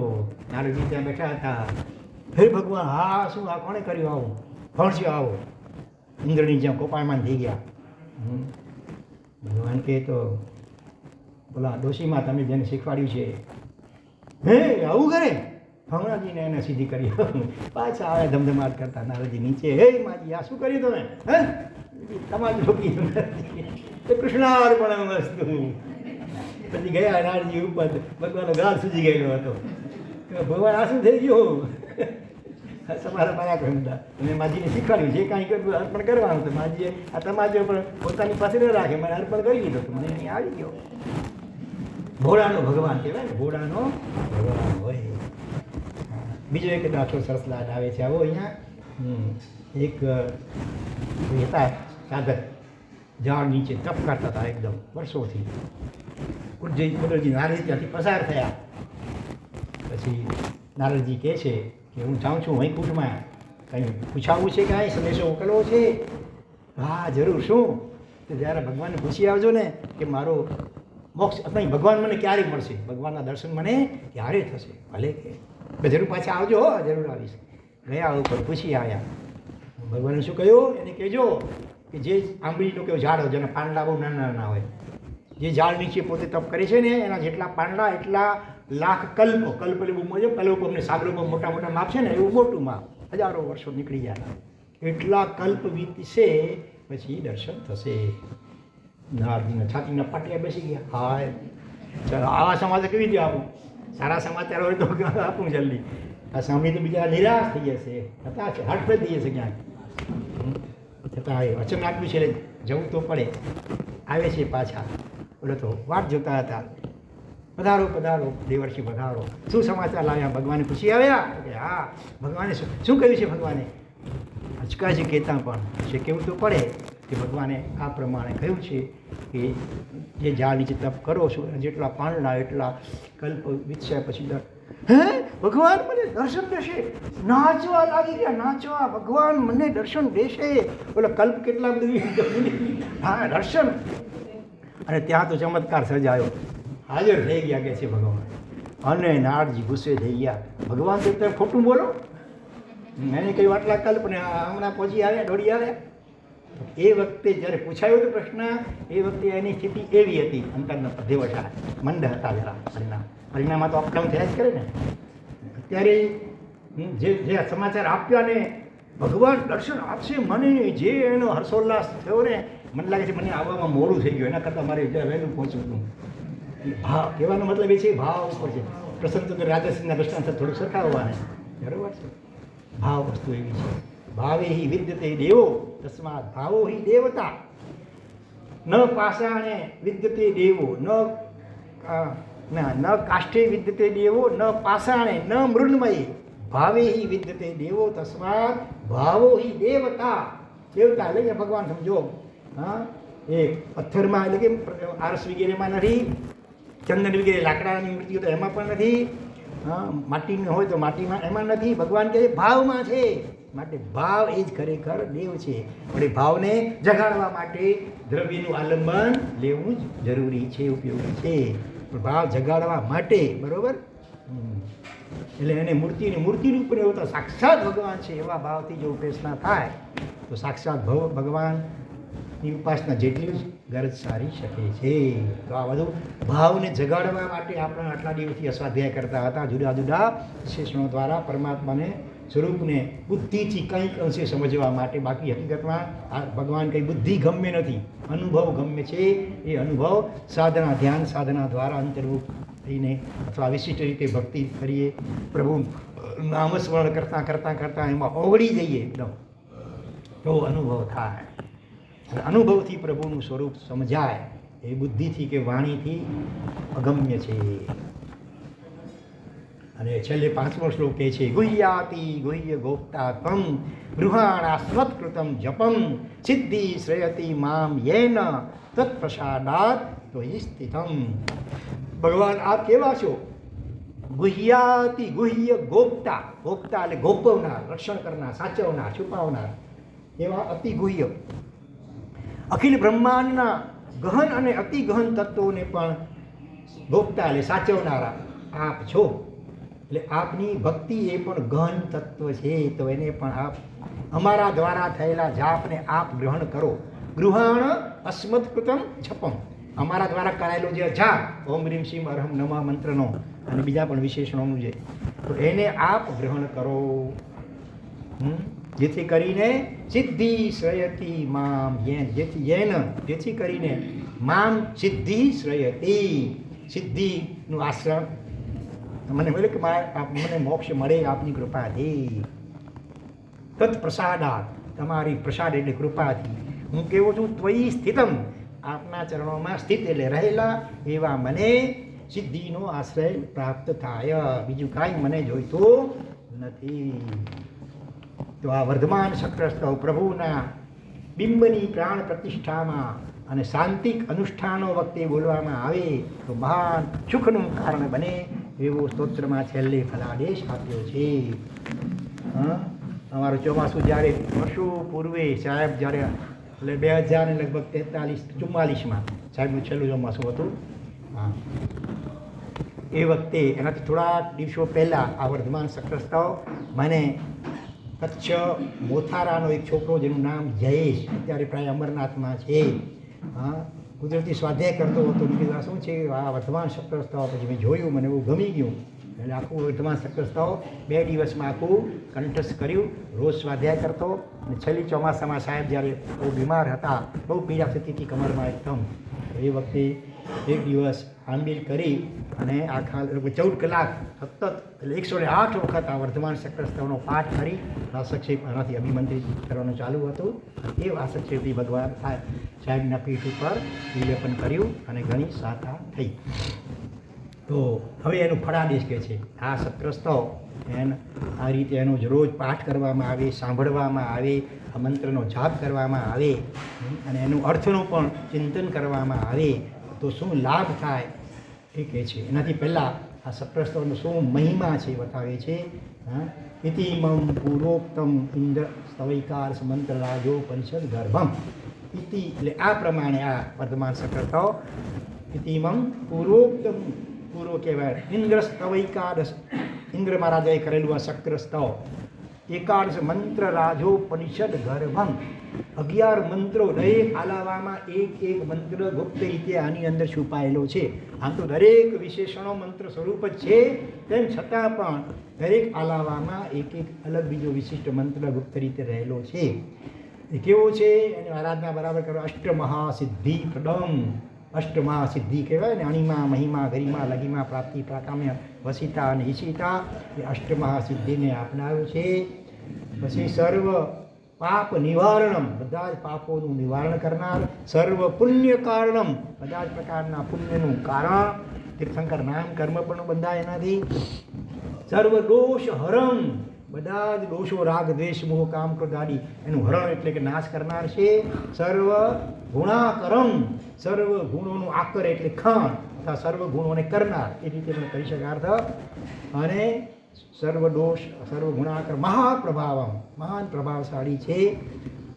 નારદજી ત્યાં બેઠા હતા. હે ભગવાન, હા શું આ કોણે કર્યું આવું? ભણસ્યો આવો. ઇન્દ્રની જેમ કોપાયમાન થઈ ગયા. ભગવાન કહે તો બોલા ડોશીમાં તમે જેને શીખવાડ્યું છે, હે આવું કરે? ભમણાજીને એને સીધી કરી. પાછા આવે ધમધમાટ કરતા નારદજી નીચે. હે માજી, આ શું કર્યું તમે? હે તમારી રોકી કૃષ્ણાર્પણમ અસ્તુ. પછી ગયા નારદજી ઉપર, ભગવાનનો ગાલ સૂજી ગયેલો હતો. ભગવાન આ શું થઈ ગયું? તમારા માયા કરતા તમે માજીને શીખવાડ્યું જે કાંઈ કરવું અર્પણ કરવાનું. તો માજીએ આ તમાજો પણ પોતાની પાસે ન રાખે, મને અર્પણ કરી દીધો, તો મને અહીં આવી ગયો. ભોળાનો ભગવાન કહેવાય ને, ભોળાનો ભગવાન હોય. બીજો એક દાખલો સરસ લાડ આવે છે. આવો અહીંયા એક હતા સાધક, ઝાડ નીચે તપ કરતા હતા એકદમ વર્ષોથી. કુદરતજી નારદજી ત્યાંથી પસાર થયા. પછી નારદજી કહે છે કે હું જાઉં છું વૈકુંઠમાં, કંઈ પૂછાવવું છે, કાંઈ સંદેશો મોકલવો છે? હા જરૂર, શું? તો જ્યારે ભગવાનને પૂછી આવજો ને કે મારો મોક્ષ નહીં, ભગવાન મને ક્યારે મળશે, ભગવાનના દર્શન મને ક્યારે થશે? ભલે કે જરૂર પાછા આવજો, હો જરૂર આવીશ. ગયા ઉપર પૂછી આવ્યા. ભગવાને શું કહ્યું? એને કહેજો કે જે આંબલીનું કેવું ઝાડ હોય જેના પાંદડા બહુ નાના નાના હોય, જે ઝાડ નીચે પોતે તપ કરે છે ને, એના જેટલા પાંદડા એટલા લાખ કલ્પો, કલ્પ એટલે બહુ મજો, કલ્પો અમને સાગરો બહુ મોટા મોટા માપ છે ને, એવું મોટું માપ, હજારો વર્ષો નીકળી ગયા. એટલા કલ્પ વીતશે પછી દર્શન થશે. નારદજીના છાતીના પાટિયા બેસી ગયા. હા ચાલો, આવા સમાચાર કેવી રીતે આપું? સારા સમાચાર હોય તો આપું જલ્દી. આ સાંભળી તો બીજા નિરાશ થઈ જશે, હતાશ હટફેટ થઈ જશે ક્યાંક. છતાં એ વચન આપ્યું છે એટલે જવું તો પડે. આવે છે પાછા. બોલો તો વાટ જોતા હતા. પધારો પધારો દેવર્ષિ પધારો. શું સમાચાર લાવ્યા? ભગવાને પૂછી આવ્યા કે હા. ભગવાને શું કહ્યું છે? ભગવાને અચકાજી કહેતા પણ છે કેવું તો પડે કે ભગવાને આ પ્રમાણે કહ્યું છે કે જે ઝાડ નીચે તપ કરો છો જેટલા પાંદડા એટલા કલ્પ વિકસ્યા પછી હે ભગવાન મને દર્શન દેશે. નાચવા લાગી ગયા, નાચવા. ભગવાન મને દર્શન દેશે. બોલો કલ્પ કેટલા બધું. હા દર્શન. અને ત્યાં તો ચમત્કાર સર્જાયો, હાજર થઈ ગયા કે છે ભગવાન. અને નારદજી ગુસ્સે થઈ ગયા. ભગવાન તો તમે ખોટું બોલો, એને કહ્યું આટલા કલ્પને હમણાં પહોંચી આવ્યા, દોડી આવ્યા. એ વખતે જ્યારે પૂછાયો હતો પ્રશ્ન, એ વખતે એની સ્થિતિ એવી હતી, અંતરના દેવતા મંદ હતા જરા. પરિણામમાં તો અપડાઉન થયા જ કરે ને. અત્યારે જે સમાચાર આપ્યા ને ભગવાન દર્શન આપશે મને, જે એનો હર્ષોલ્લાસ થયો ને, મને લાગે છે મને આવવામાં મોડું થઈ ગયું, એના કરતાં મારે વહેલું પહોંચવું હતું. ભાવ કહેવાનો મતલબ એ છે ભાવ ઉપર છે. પ્રસંગ તો રાધાસિંહના દૃષ્ટાંત થોડુંક સરખાવવાને બરાબર છે. ભાવ વસ્તુ એવી છે. ભાવે હિ વિદ્યતે દેવો તસ્માત ભાવો હિ દેવતા. ન પાષાણે વિદ્યતે દેવો, ન કાષ્ઠે વિદ્યતે દેવો, ન પાષાણે, ન મૃન્મયે. ભાવે હિ વિદ્યતે દેવો તસ્માત ભાવો હિ દેવતા. દેવતા એટલે કે ભગવાન સમજો. હા, એ પથ્થરમાં એટલે કે આરસ વગેરેમાં નથી, ચંદન વગેરે લાકડાની મૂર્તિઓ તો એમાં પણ નથી, હા માટીનું હોય તો માટીમાં એમાં નથી. ભગવાન કહે ભાવમાં છે. માટે ભાવ એ જ ખરેખર દેવ છે. પણ એ ભાવને જગાડવા માટે દ્રવ્યનું આલંબન લેવું જ જરૂરી છે, ઉપયોગી છે. પણ ભાવ જગાડવા માટે બરાબર. એટલે એને મૂર્તિ રૂપે એવું તો સાક્ષાત ભગવાન છે એવા ભાવથી જો ઉપાસના થાય તો સાક્ષાત ભગવાનની ઉપાસના જેટલી જ ગરજ સારી શકે છે. તો આ બધું ભાવને જગાડવા માટે આપણે આટલા દિવસથી અસ્વાધ્યાય કરતા હતા, જુદા જુદા વિશેષણો દ્વારા પરમાત્માને સ્વરૂપને બુદ્ધિથી કંઈક અંશે સમજવા માટે. બાકી હકીકતમાં આ ભગવાન કંઈ બુદ્ધિ ગમ્ય નથી, અનુભવ ગમ્ય છે. એ અનુભવ સાધના, ધ્યાન સાધના દ્વારા અંતર્મુખ થઈને અથવા વિશિષ્ટ રીતે ભક્તિ કરીએ, પ્રભુ નામસ્મરણ કરતાં કરતાં કરતાં એમાં ઓગળી જઈએ એકદમ, તો અનુભવ થાય. અનુભવથી પ્રભુનું સ્વરૂપ સમજાય, એ બુદ્ધિથી કે વાણીથી અગમ્ય છે. અને છેલ્લે 5મો શ્લોક કહે છે ગુહ્યાતિ ગુહ્ય ગોપ્તાત્મ ગૃહાણા સ્મત્કૃતમ જપમ સિદ્ધિ શ્રેયતિ મામ યેન તત્પ્રસાદાત ત્વયિ સ્થિતમ. ભગવાન આપ કેવા છો? ગુહ્યાતિ ગુહ્ય ગોપ્તા, ગોપ્તા એટલે ગોપવનાર, રક્ષણ કરનાર, સાચવનાર, છુપાવનાર, એવા અતિ ગુહ્ય અખિલ બ્રહ્માંડના ગહન અને અતિ ગહન તત્વોને પણ ગોપતા એટલે સાચવનારા આપ છો. એટલે આપની ભક્તિ એ પણ ગહન તત્વ છે, તો એને પણ આપ અમારા દ્વારા થયેલા જાપને આપ ગ્રહણ કરો. ગૃહાણ અસ્મત્કૃતમ જપમ, અમારા દ્વારા કરાયેલો જે જાપ ઓમ રીમ શીમ અરહમ નમઃ મંત્રનો અને બીજા પણ વિશેષણોનું છે, તો એને આપ ગ્રહણ કરો. જેથી કરીને સિદ્ધિ શ્રેયતિ મામ યેન, જેથી કરીને મામ સિદ્ધિ શ્રેયતિ, સિદ્ધિનું આશ્રમ મને મળે કે મને મોક્ષ મળે આપની કૃપાથી. તત્પ્રસાદાત, તમારી પ્રસાદ એટલે કૃપાથી હું કેવો છું? ત્વયી સ્થિતમ, આપના ચરણોમાં સ્થિત એટલે રહેલા એવા મને સિદ્ધિનો આશ્રય પ્રાપ્ત થાય, બીજું કાંઈ મને જોઈતું નથી. તો આ વર્ધમાન શક્રસ્તવ પ્રભુના બિંબની પ્રાણ પ્રતિષ્ઠામાં અને શાંતિક અનુષ્ઠાનો વખતે બોલવામાં આવે તો મહાન સુખનું કારણ બને એવો સ્તોત્રમાં છેલ્લે ફલાદેશ આપ્યો છે. અમારું ચોમાસું જ્યારે વર્ષો પૂર્વે સાહેબ જ્યારે એટલે 2000 લગભગ 43-44માં સાહેબનું છેલ્લું ચોમાસું હતું. એ વખતે એનાથી થોડાક દિવસો પહેલાં આ વર્ધમાન શક્રસ્તવ મને કચ્છ મોથારાનો એક છોકરો જેનું નામ જયેશ, અત્યારે પ્રાય અમરનાથમાં છે, કુદરતી સ્વાધ્યાય કરતો હતો. મેં કીધું શું છે આ વર્ધમાન શક્રસ્તવ? પછી મેં જોયું, મને બહુ ગમી ગયું. એટલે આખું વર્ધમાન શક્રસ્તવ 2 દિવસમાં આખું કંઠસ્થ કર્યું. રોજ સ્વાધ્યાય કરતો. અને છેલ્લી ચોમાસામાં સાહેબ જ્યારે બહુ બીમાર હતા, બહુ પીડા થતી હતી કમરમાં એકદમ, એ વખતે એક દિવસ આંબીલ કરી અને આખા 14 કલાક સતત એટલે 108 વખત આ વર્ધમાન શક્રસ્તવનો પાઠ કરી વાસક્ષેપ આનાથી અભિમંત્રિત કરવાનું ચાલુ હતું. એ વાસક્ષેપથી ભગવાન સાહેબના પીઠ ઉપર વિલેપન કર્યું અને ઘણી સાતા થઈ. તો હવે એનું ફળાદેશ કહે છે આ શક્રસ્તવ આ રીતે એનો જ રોજ પાઠ કરવામાં આવે, સાંભળવામાં આવે, આ મંત્રનો જાપ કરવામાં આવે અને એનું અર્થનું પણ ચિંતન કરવામાં આવે તો શું લાભ થાય એ કહે છે. એનાથી પહેલાં આ શક્રસ્તવનો શું મહિમા છે બતાવે છે. ઇતિમમ પૂર્વોક્તમ ઇન્દ્ર સ્તવૈકાર મંત્ર રાજો પરિષદ ગર્ભમ. ઇતિ એટલે આ પ્રમાણે આ વર્ધમાન શક્રસ્તવ ઇતિમમ પૂર્વોક્તમ, પૂર્વ કહેવાય ઇન્દ્ર સ્તવૈકાદશ, ઇન્દ્ર મહારાજાએ કરેલું આ શક્રસ્તવ. એકાદશ મંત્ર રાજોપનિષદ ગર્ભમ, 11 મંત્રો, દરેક આલાવામાં એક મંત્ર ગુપ્ત રીતે આની અંદર છુપાયેલો છે. આમ તો દરેક વિશેષણો મંત્ર સ્વરૂપ જ છે, તેમ છતાં પણ દરેક આલાવામાં એક અલગ બીજો વિશિષ્ટ મંત્ર ગુપ્ત રીતે રહેલો છે. એ કેવો છે? એની આરાધના બરાબર કરો. અષ્ટમહાસિદ્ધિ પ્રદમ, અષ્ટમહાસિદ્ધિ કહેવાય ને, અણિમા મહિમા ગરિમા લઘિમા પ્રાપ્તિ પ્રાકામ્ય વસિતા અને ઈશિતા, એ અષ્ટમહાસિદ્ધિને આપનારું છે. પછી સર્વ પાપ નિવારણમ, બધા જ પાપોનું નિવારણ કરનાર. સર્વ પુણ્ય કારણમ, બધા જ પ્રકારના પુણ્યનું કારણ. તીર્થંકર નામ કર્મ પણ બંધાય એનાથી. સર્વ દોષ હરમ, બધા જ દોષો રાગ દ્વેષ મોહ કામ ક્રોધ આદિ એનું હરણ એટલે કે નાશ કરનાર છે. સર્વ ગુણાકરમ, સર્વ ગુણોનું આકર એટલે ખાણ તથા સર્વ ગુણોને કરનાર, એ રીતે પણ કરી શકાય અર્થ. અને સર્વ દોષ સર્વ ગુણાકર મહાપ્રભાવમ, મહાન પ્રભાવશાળી છે.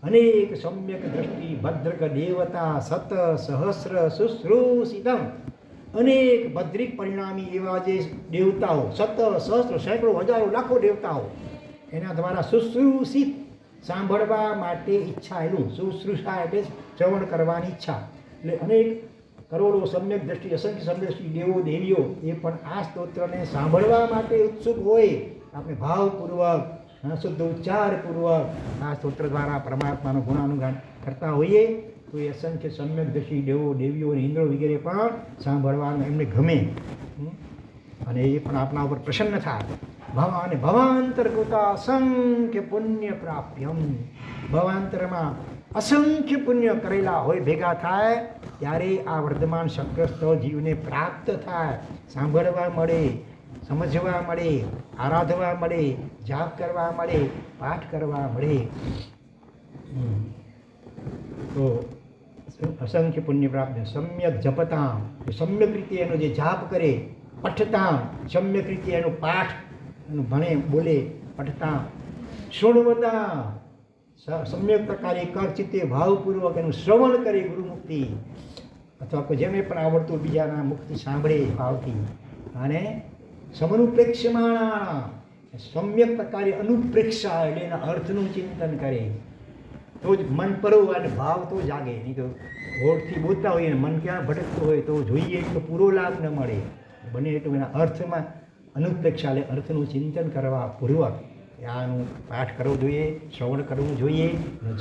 અનેક સમ્યક દ્રષ્ટિ ભદ્રક દેવતા સત સહસ્ર શુશ્રૂષિતમ, અનેક ભદ્રિક પરિણામી એવા જે દેવતાઓ, સત સહસ્ર સેંકડો હજારો લાખો દેવતાઓ એના દ્વારા શુશ્રૂષિત, સાંભળવા માટે ઈચ્છાયેલું. શુશ્રૂષા એટલે શ્રવણ કરવાની ઈચ્છા. એટલે અનેક કરોડો સમ્યક દ્રષ્ટિ, અસંખ્ય સમ્યક દ્રષ્ટિ દેવો દેવીઓ એ પણ આ સ્તોત્રને સાંભળવા માટે ઉત્સુક હોય. આપણે ભાવપૂર્વક શુદ્ધ ઉચ્ચારપૂર્વક આ સ્તોત્ર દ્વારા પરમાત્માનું ગુણાનુગાન કરતા હોઈએ તો એ અસંખ્ય સમ્યક દ્રષ્ટિ દેવો દેવીઓ અને ઇન્દ્રો વગેરે પણ સાંભળવાનું એમને ગમે અને એ પણ આપણા ઉપર પ્રસન્ન થાય. અને ભવાંતરકૃતા અસંખ્ય પુણ્ય પ્રાપ્યમ, ભવાંતરમાં અસંખ્ય પુણ્ય કરેલા હોય ભેગા થાય ત્યારે આ વર્ધમાન શક્રસ્તવ જીવને પ્રાપ્ત થાય, સાંભળવા મળે. સમજવા મળે, આરાધવા મળે, જાપ કરવા મળે, પાઠ કરવા મળે. તો અસંખ્ય પુણ્ય પ્રાપ્ત. સમ્યક જપતામ, સમ્યક રીતે એનો જે જાપ કરે, પઠતામ, સમ્યક રીતે એનો પાઠ એનું ભણે બોલે, પઠતામ, શૃણવતામ, સમ્યક પ્રકારે એકાગ્રચિત્તે ભાવપૂર્વક એનું શ્રવણ કરે ગુરુમુક્તિ, અથવા જેને પણ આવડતું બીજાના મુક્તિ સાંભળે ભાવથી. અને સમનુપ્રેક્ષમાણા, સમ્યક પ્રકારે અનુપ્રેક્ષા એટલે એના અર્થનું ચિંતન કરે, તો જ મન પરો અને ભાવ તો જાગે. નહીં તો હોઠથી બોલતા હોઈએ ને મન ક્યાં ભટકતું હોય તો જોઈએ એટલો પૂરો લાભ ન મળે. બને એટલું એના અર્થમાં અનુપ્રેક્ષા એટલે અર્થનું ચિંતન કરવા પૂર્વક આનું પાઠ કરવો જોઈએ, શ્રવણ કરવું જોઈએ,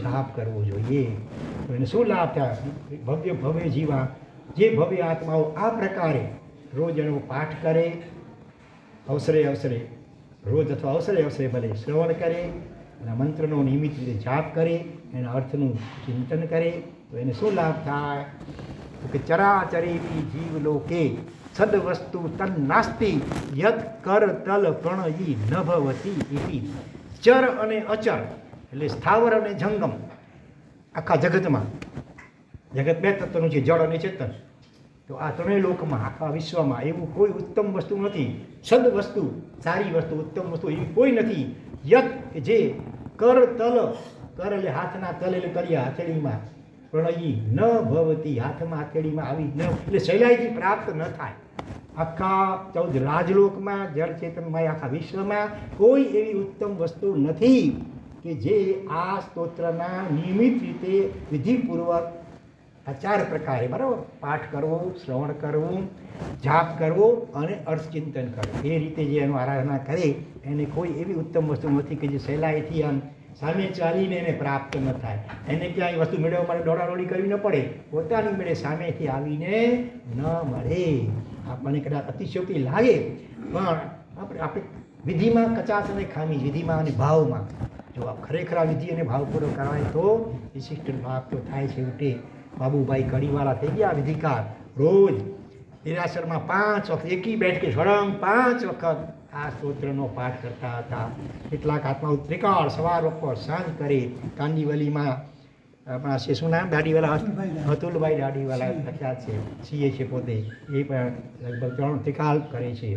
જાપ કરવો જોઈએ. તો એને શું લાભ થાય? ભવ્ય જીવા, જે ભવ્ય આત્માઓ આ પ્રકારે રોજ એનો પાઠ કરે, અવસરે અવસરે રોજ અથવા અવસરે ભલે શ્રવણ કરે અને મંત્રનો નિયમિત રીતે જાપ કરે, એના અર્થનું ચિંતન કરે, તો એને શું લાભ થાય? તો કે ચરાચરેપી જીવલોકે સદવસ્તુ તન નાસ્તિ યત કર તલ પ્રણયી ન ભવતી ઇતિ. ચર અને અચર એટલે સ્થાવર અને જંગમ, આખા જગતમાં, જગત બે તત્વનું છે, જળ અને ચેતન. તો આ ત્રણેય લોકમાં, આખા વિશ્વમાં એવું કોઈ ઉત્તમ વસ્તુ નથી, સદ વસ્તુ, સારી વસ્તુ, ઉત્તમ વસ્તુ એવી કોઈ નથી. યત કે જે કર તલ, કર એટલે હાથના, તલ એટલે કર્યા હથેળીમાં, પ્રણયી ન ભવતી હાથમાં હથેળીમાં આવી ન એટલે સહેલાઈથી પ્રાપ્ત ન થાય. આખા 14 રાજલોકમાં, જળ ચેતનમાં, આખા વિશ્વમાં કોઈ એવી ઉત્તમ વસ્તુ નથી કે જે આ સ્તોત્રના નિયમિત રીતે વિધિપૂર્વક આ 4 પ્રકારે બરાબર પાઠ કરવો, શ્રવણ કરવું, જાપ કરવો અને અર્થચિંતન કરવું, એ રીતે જે એનું આરાધના કરે એને કોઈ એવી ઉત્તમ વસ્તુ નથી કે જે સહેલાઈથી આમ સામે ચાલીને એને પ્રાપ્ત ન થાય. એને ક્યાંય વસ્તુ મેળવવા માટે દોડાદોડી કરવી ન પડે, પોતાની મેળે સામેથી આવીને ન મળે. આપણને કદાચ અતિશયોક્તિ લાગે પણ આપણે વિધિમાં કચાશ અને ખામી, વિધિમાં અને ભાવમાં જો ખરેખર આ વિધિ અને ભાવપૂર્વક કરાય તો વિશિષ્ટ ભાવ તો થાય છે. છેવટે બાબુભાઈ કડીવાળા થઈ ગયા વિધિકાર, રોજ દેરાસરમાં 5 વખત એકી બેઠકે સળંગ 5 વખત આ સ્તોત્રનો પાઠ કરતા હતા. કેટલાક આત્માઓ ત્રિકાળ સવાર બપોર સાંજ કરે. કાંદીવલીમાં આપણા છે શું નામ, દાઢીવાલા અતુલભાઈ દાઢીવાલા પ્રખ્યાત છે, સીએ છે પોતે, એ પણ લગભગ 3 ત્રિકાળ કરે છે.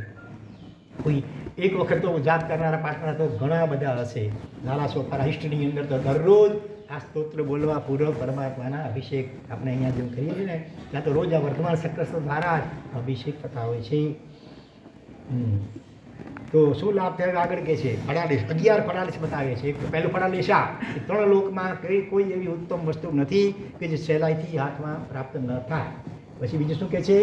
કોઈ એક વખત તો જાપ કરનારા પાઠના તો ઘણા બધા હશે. લાલા સોપારા હિસ્ટ્રીની અંદર તો દરરોજ આ સ્તોત્ર બોલવા પૂર્વક પરમાત્માના અભિષેક આપણે અહીંયા જેમ કરીએ છીએ ને, ત્યાં તો રોજ આ વર્તમાન સક્રસ્ત દ્વારા જ અભિષેક થતા હોય છે. તો શું લાભ થયો આગળ કે છે? ફળાદેશ 11 ફળાદેશ બતાવે છે. એક તો પહેલું ફળાદેશ આ કે 3 લોકમાં કોઈ એવી ઉત્તમ વસ્તુ નથી કે જે સહેલાઈથી હાથમાં પ્રાપ્ત ન થાય. પછી બીજું શું કહે છે?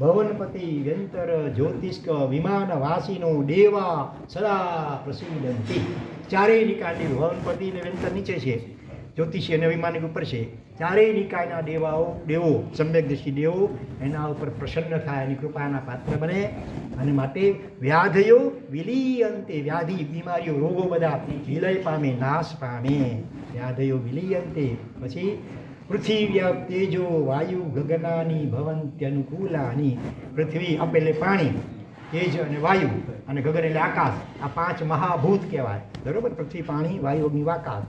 ભવનપતિ વ્યંતર જ્યોતિષ્ક વિમાન વાસીનો દેવા સદા પ્રસિદ્ધંતિ. 4 નિકાયની ભવનપતિ અને વ્યંતર નીચે છે, જ્યોતિષી અને વિમાનિક ઉપર છે. 4 નિકાયના દેવો સમ્યકદર્શી દેવો એના ઉપર પ્રસન્ન થાય, એની કૃપાના પાત્ર બને. અને માટે વ્યાધયો વિલીયંતે, વ્યાધિ બીમારીઓ રોગો બધા વિલય પામે, નાશ પામે. વ્યાધયો વિલીયંતે. પછી પૃથ્વી તેજો વાયુ ગગનાની ભવંત્યનુકૂલાની. પૃથ્વી એટલે પાણી, તેજ અને વાયુ, અને ગગન એટલે આકાશ. આ 5 મહાભૂત કહેવાય બરોબર. પૃથ્વી, પાણી, વાયુ, અગ્નિ, આકાશ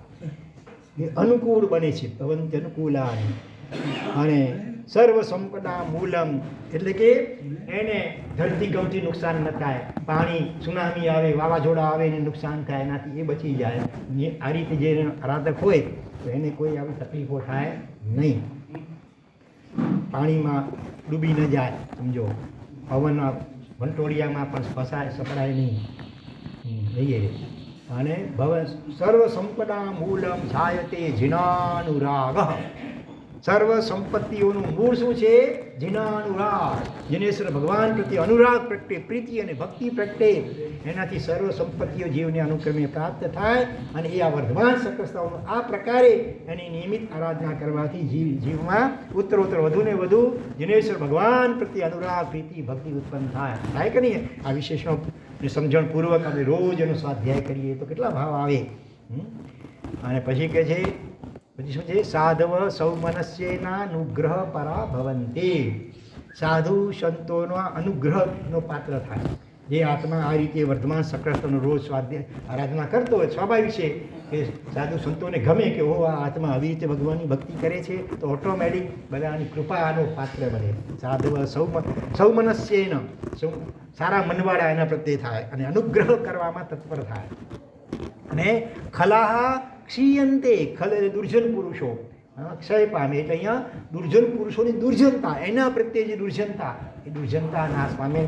એ અનુકૂળ બને છે, ભવંત્યનુકૂલાની. અને સર્વ સંપદા મૂલમ એટલે કે એને ધરતીકંપથી નુકસાન ન થાય, પાણી સુનામી આવે, વાવાઝોડા આવે એને નુકસાન થાય, એનાથી એ બચી જાય. આ રીતે જે આરાધક હોય તો એને કોઈ આવી તકલીફો થાય નહીં. પાણીમાં ડૂબી ન જાય, સમજો, પવનના વંટોળિયામાં પણ સપડાય નહીં. અને સર્વ સંપદા મૂલમ જાયતે જીનાનુરાગ. સર્વ સંપત્તિઓનું મૂળ શું છે? જીનાનુરાગ. જીનેશ્વર ભગવાન પ્રત્યે અનુરાગ પ્રગટે, પ્રીતિ અને ભક્તિ પ્રગટે, એનાથી સર્વ સંપત્તિઓ જીવને અનુક્રમે પ્રાપ્ત થાય. અને એ આ વર્ધમાન સકસ્તાઓનું આ પ્રકારે એની નિયમિત આરાધના કરવાથી જીવમાં ઉત્તરોત્તર વધુ ને વધુ જીનેશ્વર ભગવાન પ્રત્યે અનુરાગ, પ્રીતિ, ભક્તિ ઉત્પન્ન થાય કે નહીં? આ વિશેષનો સમજણપૂર્વક આપણે રોજ એનો સ્વાધ્યાય કરીએ તો કેટલા ભાવ આવે. અને પછી કહે છે, પછી શું છે? સાધવ સૌ મનસ્યના અનુગ્રહ પરા ભવંતે. સાધુ સંતોનો અનુગ્રહનો પાત્ર થાય. જે આત્મા આ રીતે વર્ધમાન સક્રસ્તનો રોજ આરાધના કરતો હોય, સ્વાભાવિક છે કે સાધુ સંતોને ગમે કે ઓ આ આત્મા આવી રીતે ભગવાનની ભક્તિ કરે છે, તો ઓટોમેટિક બધાની કૃપાનો પાત્ર બને. સાધુ સૌ મનસ્યેન સૌ સારા મનવાળા એના પ્રત્યે થાય અને અનુગ્રહ કરવામાં તત્પર થાય. અને ખલાહા ક્ષીયંતે, ખલ એટલે દુર્જન પુરુષો ક્ષય પામે, એટલે અહીંયા દુર્જન પુરુષોની દુર્જનતા, એના પ્રત્યે જે દુર્જનતા, એ દુર્જનતા નાશ પામે.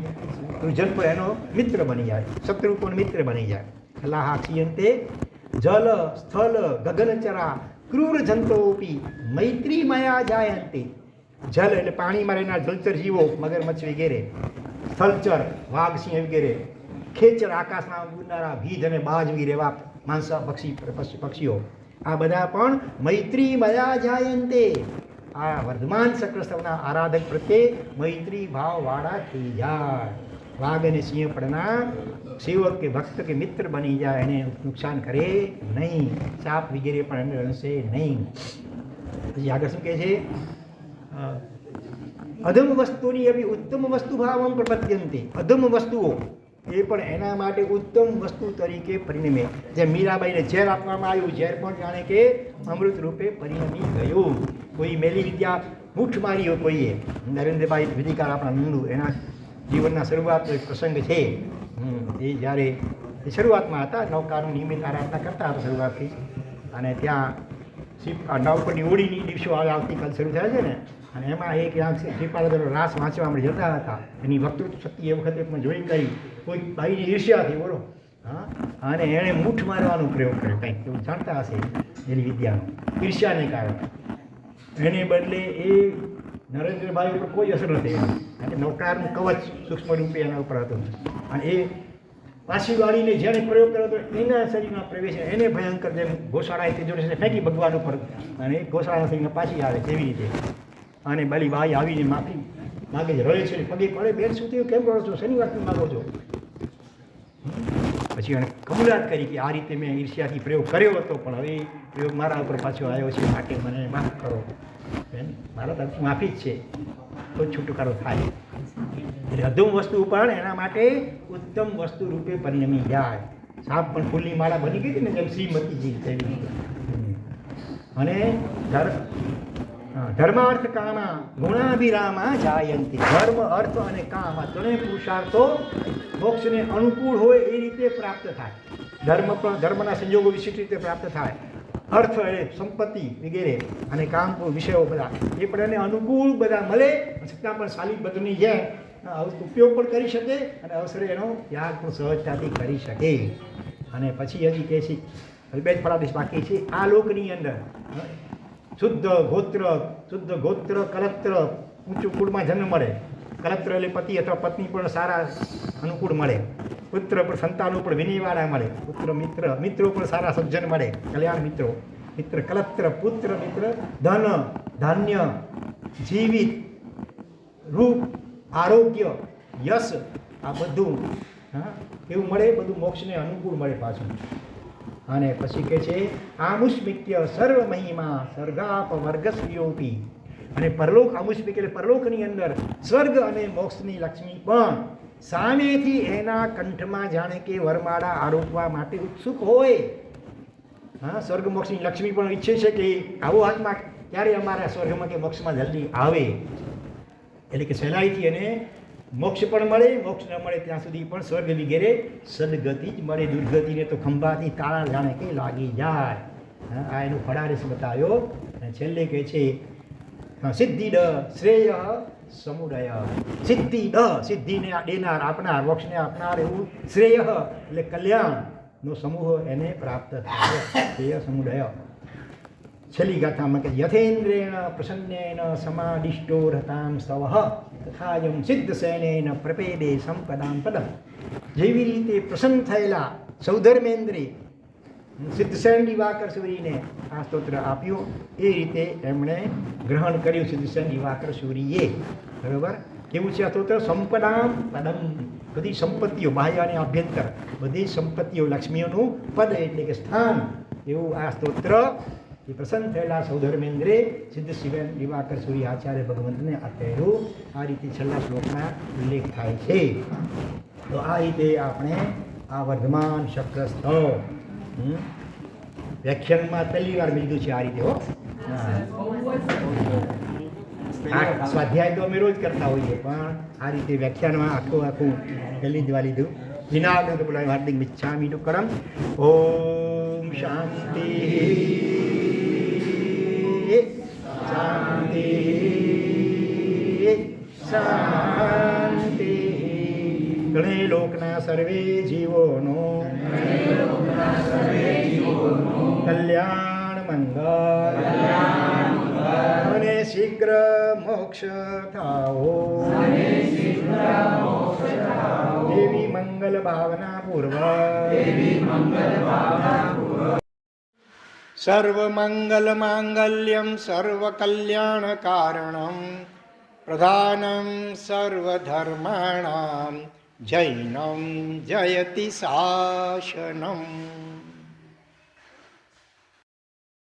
દુર્જન પર એનો મિત્ર બની જાય, શત્રુ પણ મિત્ર બની જાય. ખલાહા ક્ષીયંતે જલ સ્થળ ગગનચરા ક્રૂર જંતુઓપી મૈત્રી મયા જાયંતે. જલ એટલે પાણીમાં રહેનાર જલચર જીવો, મગરમચ્છ વગેરે, સ્થળચર વાઘ સિંહ વગેરે, ખેચર આકાશમાં ઉડનારા ભીજ અને બાજ વગેરે એવા માંસા પક્ષીઓ, આ બધા પણ મૈત્રી મયા જાયંતે, આ વર્ધમાન સક્રસ્તવના આરાધક પ્રત્યે મૈત્રી ભાવવાળા થઈ જાય. વાઘ અને સિંહ પણના સેવક કે ભક્ત કે મિત્ર બની જાય, એને નુકસાન કરે નહીં, સાપ વગેરે પણ એને રણશે નહીં. પછી આગળ શું કહે છે? અધમ વસ્તુની એવી ઉત્તમ વસ્તુ ભાવમ પ્રપદ્યંતે. અધમ વસ્તુઓ એ પણ એના માટે ઉત્તમ વસ્તુ તરીકે પરિણમે. જેમ મીરાબાઈને ઝેર આપવામાં આવ્યું, ઝેર પણ જાણે કે અમૃત રૂપે પરિણમી ગયું. કોઈ મેલી વિદ્યા મૂઠ મારી હોય કોઈએ, નરેન્દ્રભાઈ વિધિકાર આપણા નંદુ, એના જીવનના શરૂઆતનો એક પ્રસંગ છે. એ જ્યારે એ શરૂઆતમાં હતા, નૌકાનું નિયમિત આરાધના કરતા હતા શરૂઆતથી, અને ત્યાં નૌકાની હોળીની દિવસો આવતીકાલ શરૂ થાય છે ને, અને એમાં એક શ્રીપાદનો રાસ વાંચવા આપણે જતા હતા. એની વક્તૃત્વ શક્તિ એ વખતે પણ જોઈ કરી, કોઈ બાઈની ઈર્ષ્યાથી બોલો, હા, અને એણે મૂઠ મારવાનો પ્રયોગ કર્યો, કંઈક એવું જાણતા હશે એની વિદ્યાનો, ઈર્ષ્યાને કારણે. એને બદલે એ નરેન્દ્રભાઈ ઉપર કોઈ અસર નથી, કારણ કે નૌકારનું કવચ સૂક્ષ્મ રૂપે એના ઉપર હતું, અને એ પાછી વાળીને જેણે પ્રયોગ કર્યો હતો એના શરીરમાં પ્રવેશ, એને ભયંકર જેમ ઘોષાળાએ તે જોડે ફેંકી ભગવાન ઉપર, અને ઘોષાળા શરીરમાં પાછી આવે તેવી રીતે. અને બલી બાઈ આવીને માફી માગે છે, રડે છે, પગે પડે, બેન શું થયું, કેમ કરો છો, શેની વાત માગો છો? પછી એણે કબૂલાત કરી કે આ રીતે મેં ઈર્ષ્યાથી પ્રયોગ કર્યો હતો, પણ હવે પ્રયોગ મારા ઉપર પાછો આવ્યો છે, માટે મને માફ કરો. બેન મારા તરફ માફી જ છે, તો છુટકારો થાય. એટલે અધમ વસ્તુ પણ એના માટે ઉત્તમ વસ્તુ રૂપે પરિણમી જાય. સાપ પણ ફૂલની માળા બની ગઈ હતી ને, જેમ શ્રીમતીજી તેવી. અને ધર્માર્થ કામા ગુણાભિરામા જાયંતી. ધર્મ, અર્થ અને કામ આ ત્રણેય પુરુષાર્થો મોક્ષને અનુકૂળ હોય એ રીતે પ્રાપ્ત થાય. ધર્મ પણ ધર્મના સંજોગો વિશિષ્ટ રીતે પ્રાપ્ત થાય. અર્થ એટલે સંપત્તિ વગેરે, અને કામ વિષયો બધા એ પણ એને અનુકૂળ બધા મળે, છતાં પણ શાલિબદ્ધની જેમ ઉપયોગ પણ કરી શકે, અને અવસરે એનો ત્યાગ પણ સહજતાથી કરી શકે. અને પછી હજી કહે છે, બે જ ફળાદેશ બાકી છે. આ લોકની અંદર શુદ્ધ ગોત્ર કલત્ર, ઊંચું કુળમાં જન્મ મળે. કલત્ર એટલે પતિ અથવા પત્ની પણ સારા અનુકૂળ મળે. પુત્ર પણ સંતાનો પણ વિનયવાળા મળે. પુત્ર મિત્રો પણ સારા સજ્જન મળે, કલ્યાણ મિત્ર કલત્ર, પુત્ર મિત્ર, ધન ધાન્ય, જીવિત, રૂપ, આરોગ્ય, યશ, આ બધું એવું મળે, બધું મોક્ષને અનુકૂળ મળે પાછું. અને પછી કહે છે આમુષ્મિક્ય સર્વ મહિમા સ્વર્ગાપ વર્ગસ્વીઓપી. અને પરલોક, આમુષ્મિક એટલે પરલોકની અંદર સ્વર્ગ અને મોક્ષની લક્ષ્મી પણ સામેથી એના કંઠમાં જાણે કે વરમાળા આરોપવા માટે ઉત્સુક હોય. હા, સ્વર્ગ મોક્ષની લક્ષ્મી પણ ઈચ્છે છે કે આવો આત્મા ક્યારે અમારા સ્વર્ગમાં કે મોક્ષમાં જલ્દી આવે, એટલે કે સહેલાઈથી એને મોક્ષ પણ મળે, મોક્ષ ન મળે ત્યાં સુધી પણ સ્વર્ગ વગેરે સદગતિ જ મળે. દુર્ગતિને તો ખંભાથી તાળા જાણે કે લાગી જાય. આ એનું ફળારેસ બતાવ્યો. અને છેલ્લે કહે છે સિદ્ધિ શ્રેય સમુદય. સિદ્ધિને દેનાર, આપનાર, મોક્ષને આપનાર એવું શ્રેય એટલે કલ્યાણનો સમૂહ એને પ્રાપ્ત થાય. શ્રેય સમુદય. છેલ્લી ગાથામાં કે યથેન્દ્રેણ પ્રસન્નેન સમાદિષ્ટો રતામ સવઃ તથાયમ સિદ્ધ સૈનેન પ્રપેદે સંપદામ પદમ. જેવી રીતે પ્રસન્ન થયેલા સૌધર્મેન્દ્રે સિદ્ધસેન દિવાકર સૂરીને આ સ્તોત્ર આપ્યું, એ રીતે એમણે ગ્રહણ કર્યું સિદ્ધસેન દિવાકર સૂરીએ. બરાબર, કેવું છે આ સ્તોત્ર? સંપદામ પદમ. બધી સંપત્તિઓ, બાહ્ય અને આભ્યંતર બધી સંપત્તિઓ, લક્ષ્મીઓનું પદ એટલે કે સ્થાન, એવું આ સ્તોત્ર એ પ્રસન્ન થયેલા સૌધર્મેન્દ્રે સિદ્ધ શિવેન દિવાકર સૂરી આચાર્ય ભગવંતને આપેલું. આ રીતે છેલ્લા શ્લોકમાં ઉલ્લેખ થાય છે. તો આ રીતે આપણે આ વર્ધમાન શક્રસ્થ વ્યાખ્યાનમાં પહેલી વાર મેં લીધું છે આ રીતે હો. આ સ્વાધ્યાય તો અમે રોજ કરતા હોઈએ પણ આ રીતે વ્યાખ્યાનમાં આખું પહેલી જ વાર લીધું. વિનાગ્ન બોલાવી હાર્દિક મિચ્છામિ ડુક્કડમ. ઓમ શાંતિ શાંતિ શાંતિ. ગણે લોકના સર્વે જીવોનો કલ્યાણ મંગળ અને શીઘ્ર મોક્ષ થાઓ. દેવી મંગલ ભાવના પૂર્વક સર્વ મંગલ માંગલ્યમ સર્વ કલ્યાણ કારણમ પ્રધાનમ સર્વ ધર્માણામ જૈનમ જયતિ શાસનમ.